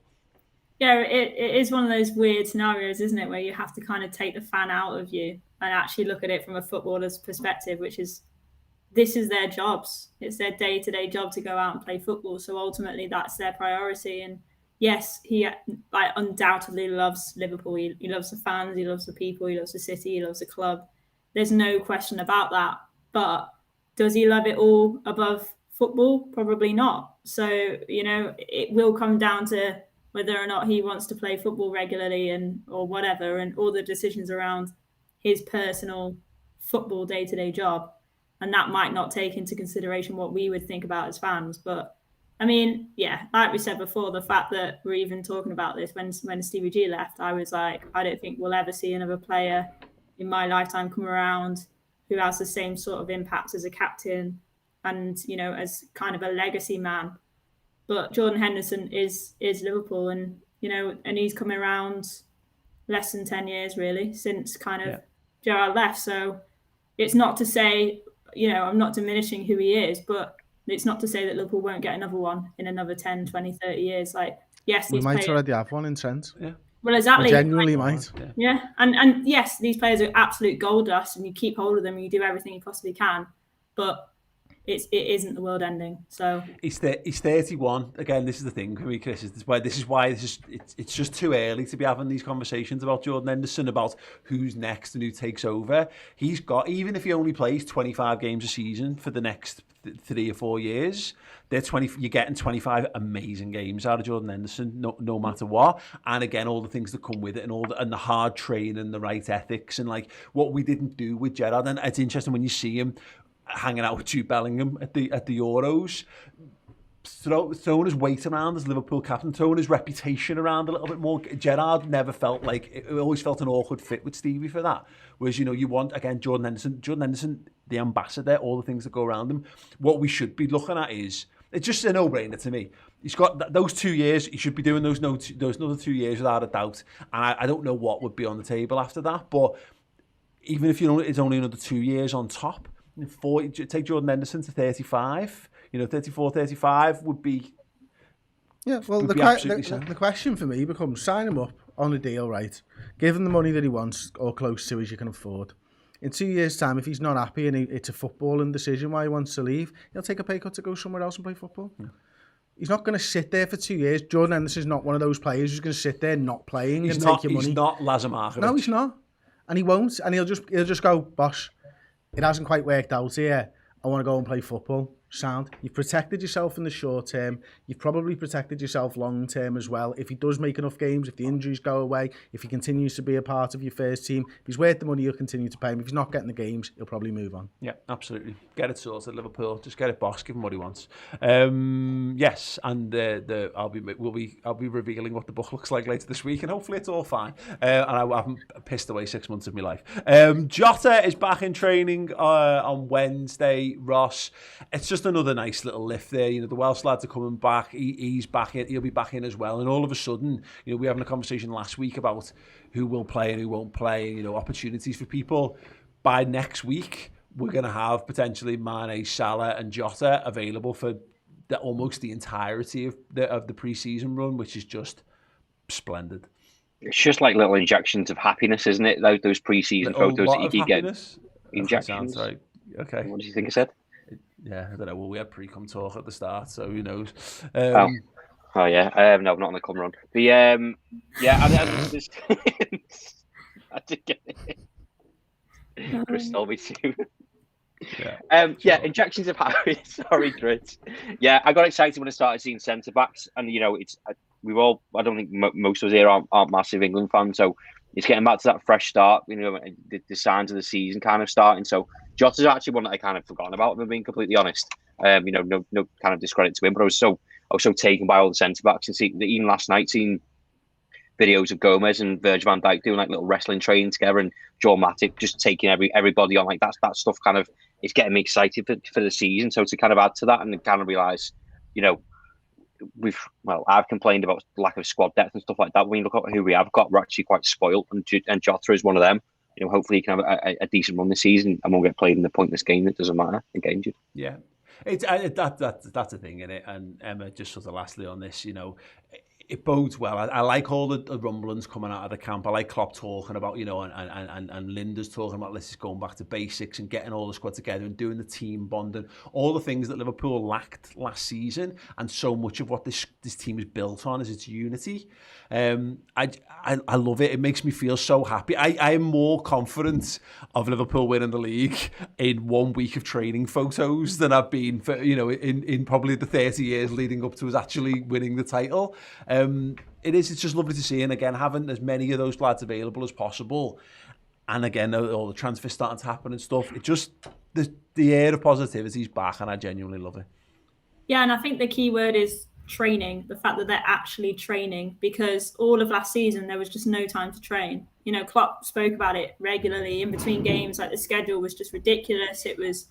Yeah, it is one of those weird scenarios, isn't it, where you have to kind of take the fan out of you and actually look at it from a footballer's perspective, which is, this is their jobs. It's their day-to-day job to go out and play football. So ultimately, that's their priority. And yes, he undoubtedly loves Liverpool. He loves the fans. He loves the people. He loves the city. He loves the club. There's no question about that. But does he love it all above football? Probably not. So, it will come down to whether or not he wants to play football regularly or whatever, and all the decisions around his personal football day-to-day job. And that might not take into consideration what we would think about as fans. But I mean, yeah, like we said before, the fact that we're even talking about this when Stevie G left, I was like, I don't think we'll ever see another player in my lifetime come around who has the same sort of impact as a captain and, as kind of a legacy man. But Jordan Henderson is Liverpool, and and he's come around less than 10 years really since kind of Gerrard left. So it's not to say, I'm not diminishing who he is, but it's not to say that Liverpool won't get another one in another 10, 20, 30 years. Like, yes, we might already have one in Trent. Yeah. Well, exactly. We genuinely might. Yeah. And yes, these players are absolute gold dust, and you keep hold of them and you do everything you possibly can. But it isn't the world ending. So he's 31. Again, this is the thing for me, Chris. This is why it's just too early to be having these conversations about Jordan Henderson, about who's next and who takes over. He's got, even if he only plays 25 games a season for the next 3 or 4 years, you're getting 25 amazing games out of Jordan Henderson, no matter what. And again, all the things that come with it, and the hard training, and the right ethics, and like what we didn't do with Gerrard. And it's interesting when you see him hanging out with Jude Bellingham at the Euros, throwing his weight around as Liverpool captain, throwing his reputation around a little bit more. Gerrard never felt like, it always felt an awkward fit with Stevie for that. Whereas, you want, again, Jordan Henderson, the ambassador, all the things that go around him. What we should be looking at is, it's just a no-brainer to me. He's got those 2 years. He should be doing those another 2 years without a doubt. And I don't know what would be on the table after that. But even if it's only another 2 years on top, take Jordan Henderson to 35, 34, 35 would be. Yeah, well, the question for me becomes, sign him up on a deal, right? Give him the money that he wants, or close to as you can afford. In 2 years' time, if he's not happy and it's a footballing decision why he wants to leave, he'll take a pay cut to go somewhere else and play football. Yeah. He's not going to sit there for 2 years. Jordan Henderson's not one of those players who's going to sit there not playing and take your money. He's not Lazar Markovic. No, he's not. And he won't. And he'll just go, boss, it hasn't quite worked out here. I want to go and play football. sound. You've protected yourself in the short term. You've probably protected yourself long term as well. If he does make enough games, if the injuries go away, if he continues to be a part of your first team, if he's worth the money, you'll continue to pay him. If he's not getting the games, he'll probably move on. Yeah, absolutely. Get it sorted, Liverpool. Just get it boxed. Give him what he wants. Yes, and I'll be revealing what the book looks like later this week, and hopefully it's all fine. And I haven't pissed away 6 months of my life. Jota is back in training on Wednesday. Ross, it's just another nice little lift there. You know, the Welsh lads are coming back. He's back in. He'll be back in as well. And all of a sudden, you know, we were having a conversation last week about who will play and who won't play. You know, opportunities for people. By next week, we're going to have potentially Mane, Salah, and Jota available for almost the entirety of the pre-season run, which is just splendid. It's just like little injections of happiness, isn't it? Those pre-season photos that you get. Injections. Right. Okay. What did you think I said? Yeah, I don't know. Well, we had pre-com talk at the start, so who knows? Oh yeah. No, not on the come run. The I did get it. Chris told me to. Injections of happiness. Sorry, Chris. Yeah, I got excited when I started seeing centre backs, and you know, I don't think most of us here aren't massive England fans, so it's getting back to that fresh start. You know, the signs of the season kind of starting. So Jota's actually one that I kind of forgotten about, if I'm being completely honest. You know, no kind of discredit to him, but I was so taken by all the centre backs, and even last night seeing videos of Gomez and Virgil van Dijk doing like little wrestling training together, and Joe Matip just taking everybody on, like that stuff kind of is getting me excited for the season. So to kind of add to that and kind of realise, you know, I've complained about lack of squad depth and stuff like that. When you look at who we have got, we're actually quite spoiled, and Jota is one of them. You know, hopefully he can have a decent run this season and won't get played in the pointless game that doesn't matter and get injured. Yeah, that's a thing, innit? And Emma, just sort of lastly on this, you know, it bodes well. I like all the rumblings coming out of the camp. I like Klopp talking about, you know, and Linda's talking about this is going back to basics and getting all the squad together and doing the team bonding, all the things that Liverpool lacked last season, and so much of what this team is built on is its unity. I love it. It makes me feel so happy. I am more confident of Liverpool winning the league in 1 week of training photos than I've been for, you know, in probably the 30 years leading up to us actually winning the title. It's just lovely to see, and again, having as many of those lads available as possible, and again, all the transfers starting to happen and stuff, it just, the air of positivity is back, and I genuinely love it. Yeah, and I think the key word is training, the fact that they're actually training, because all of last season there was just no time to train. You know, Klopp spoke about it regularly in between games, like the schedule was just ridiculous. It was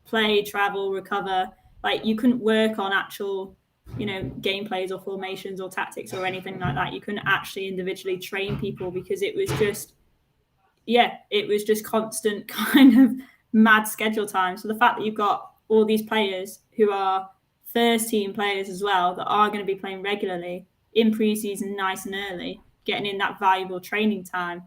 play, travel, recover. Like you couldn't work on actual, you know, gameplays or formations or tactics or anything like that. You couldn't actually individually train people because it was just constant kind of mad schedule time. So the fact that you've got all these players who are first team players as well that are going to be playing regularly in pre-season nice and early, getting in that valuable training time,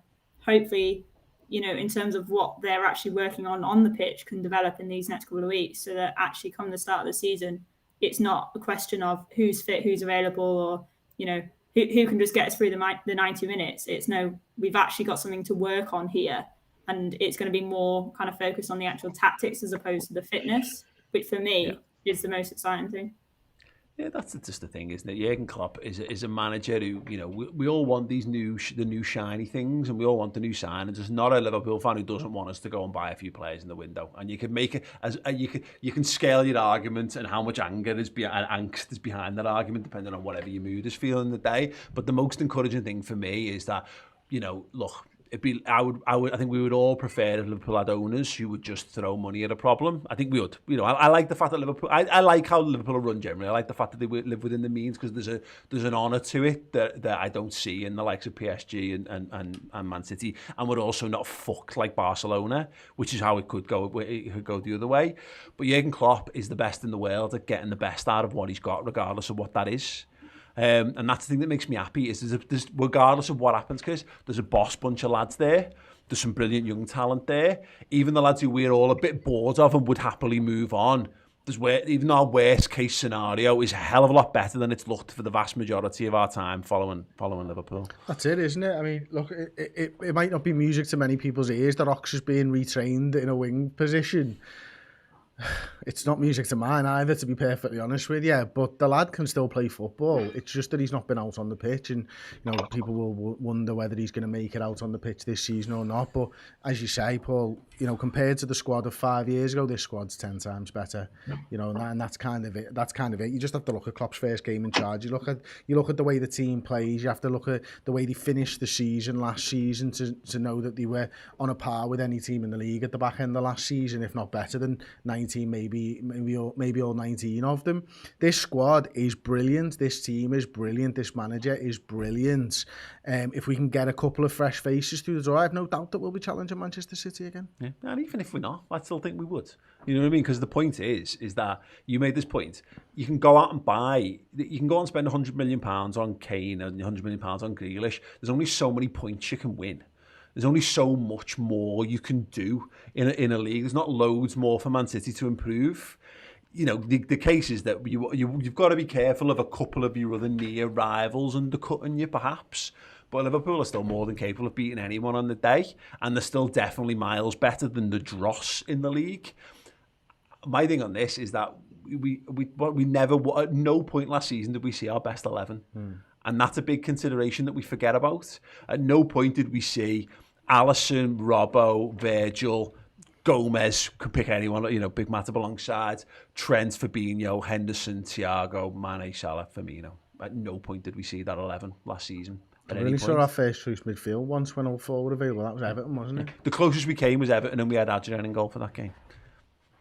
hopefully, you know, in terms of what they're actually working on the pitch can develop in these next couple of weeks, so that actually come the start of the season, it's not a question of who's fit, who's available, or, you know, who can just get us through the 90 minutes. It's no, we've actually got something to work on here, and it's going to be more kind of focused on the actual tactics as opposed to the fitness, which for me is the most exciting thing. Yeah, that's just the thing, isn't it? Jurgen Klopp is a manager who, you know, we all want the new shiny things, and we all want the new signings. There's not a Liverpool fan who doesn't want us to go and buy a few players in the window. And you can make it as you can scale your argument and how much anger is angst is behind that argument, depending on whatever your mood is feeling the day. But the most encouraging thing for me is that, you know, look, I think we would all prefer if Liverpool had owners who would just throw money at a problem. I think we would. You know, I like the fact that Liverpool. I like how Liverpool are run generally. I like the fact that they live within the means, because there's an honour to it that I don't see in the likes of PSG and Man City, and we're also not fucked like Barcelona, which is how it could go. It could go the other way. But Jurgen Klopp is the best in the world at getting the best out of what he's got, regardless of what that is. And that's the thing that makes me happy, is there's regardless of what happens, because there's a boss bunch of lads there. There's some brilliant young talent there. Even the lads who we're all a bit bored of and would happily move on. Even our worst case scenario is a hell of a lot better than it's looked for the vast majority of our time following Liverpool. That's it, isn't it? I mean, look, it might not be music to many people's ears that Ox is being retrained in a wing position. It's not music to mine either, to be perfectly honest with you. But the lad can still play football. It's just that he's not been out on the pitch, and people will wonder whether he's going to make it out on the pitch this season or not. But as you say, Paul, compared to the squad of 5 years ago, this squad's 10 times better. And that's kind of it. That's kind of it. You just have to look at Klopp's first game in charge. You look at the way the team plays. You have to look at the way they finished the season last season to know that they were on a par with any team in the league at the back end of last season, if not better than 19, maybe all 19 of them. This squad is brilliant. This team is brilliant. This manager is brilliant. If we can get a couple of fresh faces through the door, I have no doubt that we'll be challenging Manchester City again. Yeah. And even if we're not, I still think we would. You know what I mean? Because the point is that you made this point. You can go out and spend £100 million on Kane and £100 million on Grealish. There's only so many points you can win. There's only so much more you can do in a league. There's not loads more for Man City to improve. The case is that you've got to be careful of a couple of your other near rivals undercutting you, perhaps. But Liverpool are still more than capable of beating anyone on the day, and they're still definitely miles better than the dross in the league. My thing on this is that we never, at no point last season did we see our best 11. And that's a big consideration that we forget about. At no point did we see Alisson, Robbo, Virgil, Gomez, could pick anyone, Big Matip alongside, Trent, Fabinho, Henderson, Thiago, Mane, Salah, Firmino. At no point did we see that 11 last season. I really saw our first choice midfield once when all forward available. That was Everton, wasn't it? The closest we came was Everton, and we had Adrian in goal for that game.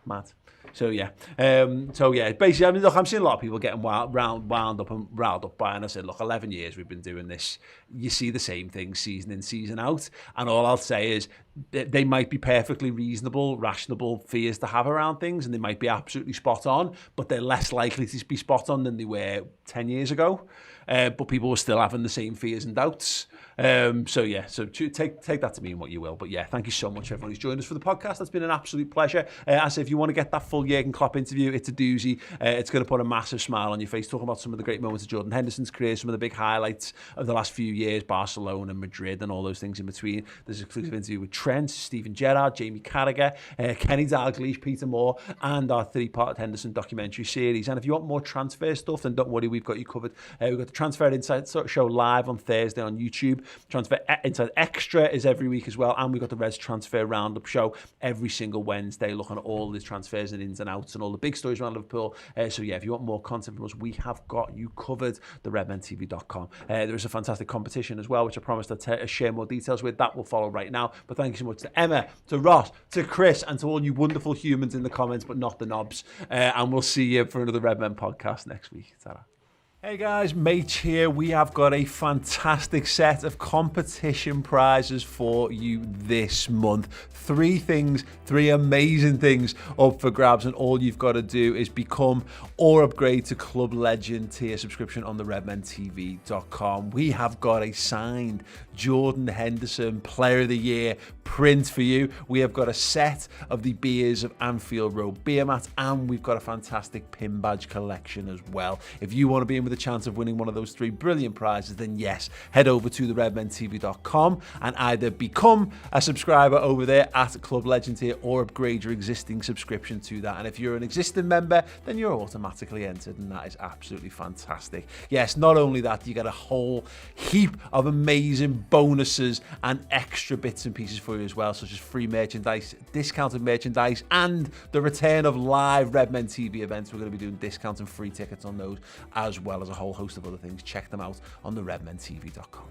Mad. So yeah, basically, I mean, look, I'm seeing a lot of people getting wound up by, and I said, look, 11 years we've been doing this. You see the same thing season in, season out, and all I'll say is they might be perfectly reasonable, rational fears to have around things, and they might be absolutely spot on, but they're less likely to be spot on than they were 10 years ago. But people were still having the same fears and doubts. So take that to mean what you will. But yeah, thank you so much, everyone who's joined us for the podcast. It's been an absolute pleasure. As if you want to get that full Jurgen Klopp interview, it's a doozy. It's going to put a massive smile on your face, talking about some of the great moments of Jordan Henderson's career, some of the big highlights of the last few years, Barcelona, Madrid, and all those things in between. There's an exclusive interview with Trent, Steven Gerrard, Jamie Carragher, Kenny Dalglish, Peter Moore, and our 3-part Henderson documentary series. And if you want more transfer stuff, then don't worry, we've got you covered. We've got the Transfer Insight show live on Thursday on YouTube. Transfer Insight Extra is every week as well, and we've got the Reds Transfer Roundup show every single Wednesday, looking at all the transfers and ins and outs and all the big stories around Liverpool. So yeah, if you want more content from us, we have got you covered. The redmentv.com. There is a fantastic competition as well, which I promised to share more details with. That will follow right now. But thank you so much to Emma, to Ross, to Chris, and to all you wonderful humans in the comments, but not the knobs. And we'll see you for another Redmen podcast next week. Ta-ra. Hey guys, Mate here. We have got a fantastic set of competition prizes for you this month. 3 amazing things up for grabs, and all you've got to do is become or upgrade to Club Legend tier subscription on the redmentv.com. We have got a signed Jordan Henderson Player of the Year print for you. We have got a set of the Beers of Anfield Road beer mats, and we've got a fantastic pin badge collection as well. If you want to be in with a chance of winning one of those 3 brilliant prizes, then yes, head over to the redmentv.com and either become a subscriber over there at Club Legend tier or upgrade your existing subscription to that. And if you're an existing member, then you're automatically entered, and that is absolutely fantastic. Yes, not only that, you get a whole heap of amazing bonuses and extra bits and pieces for you as well, such as free merchandise, discounted merchandise, and the return of live Redmen TV events. We're going to be doing discounts and free tickets on those, as well as a whole host of other things. Check them out on the redmentv.com.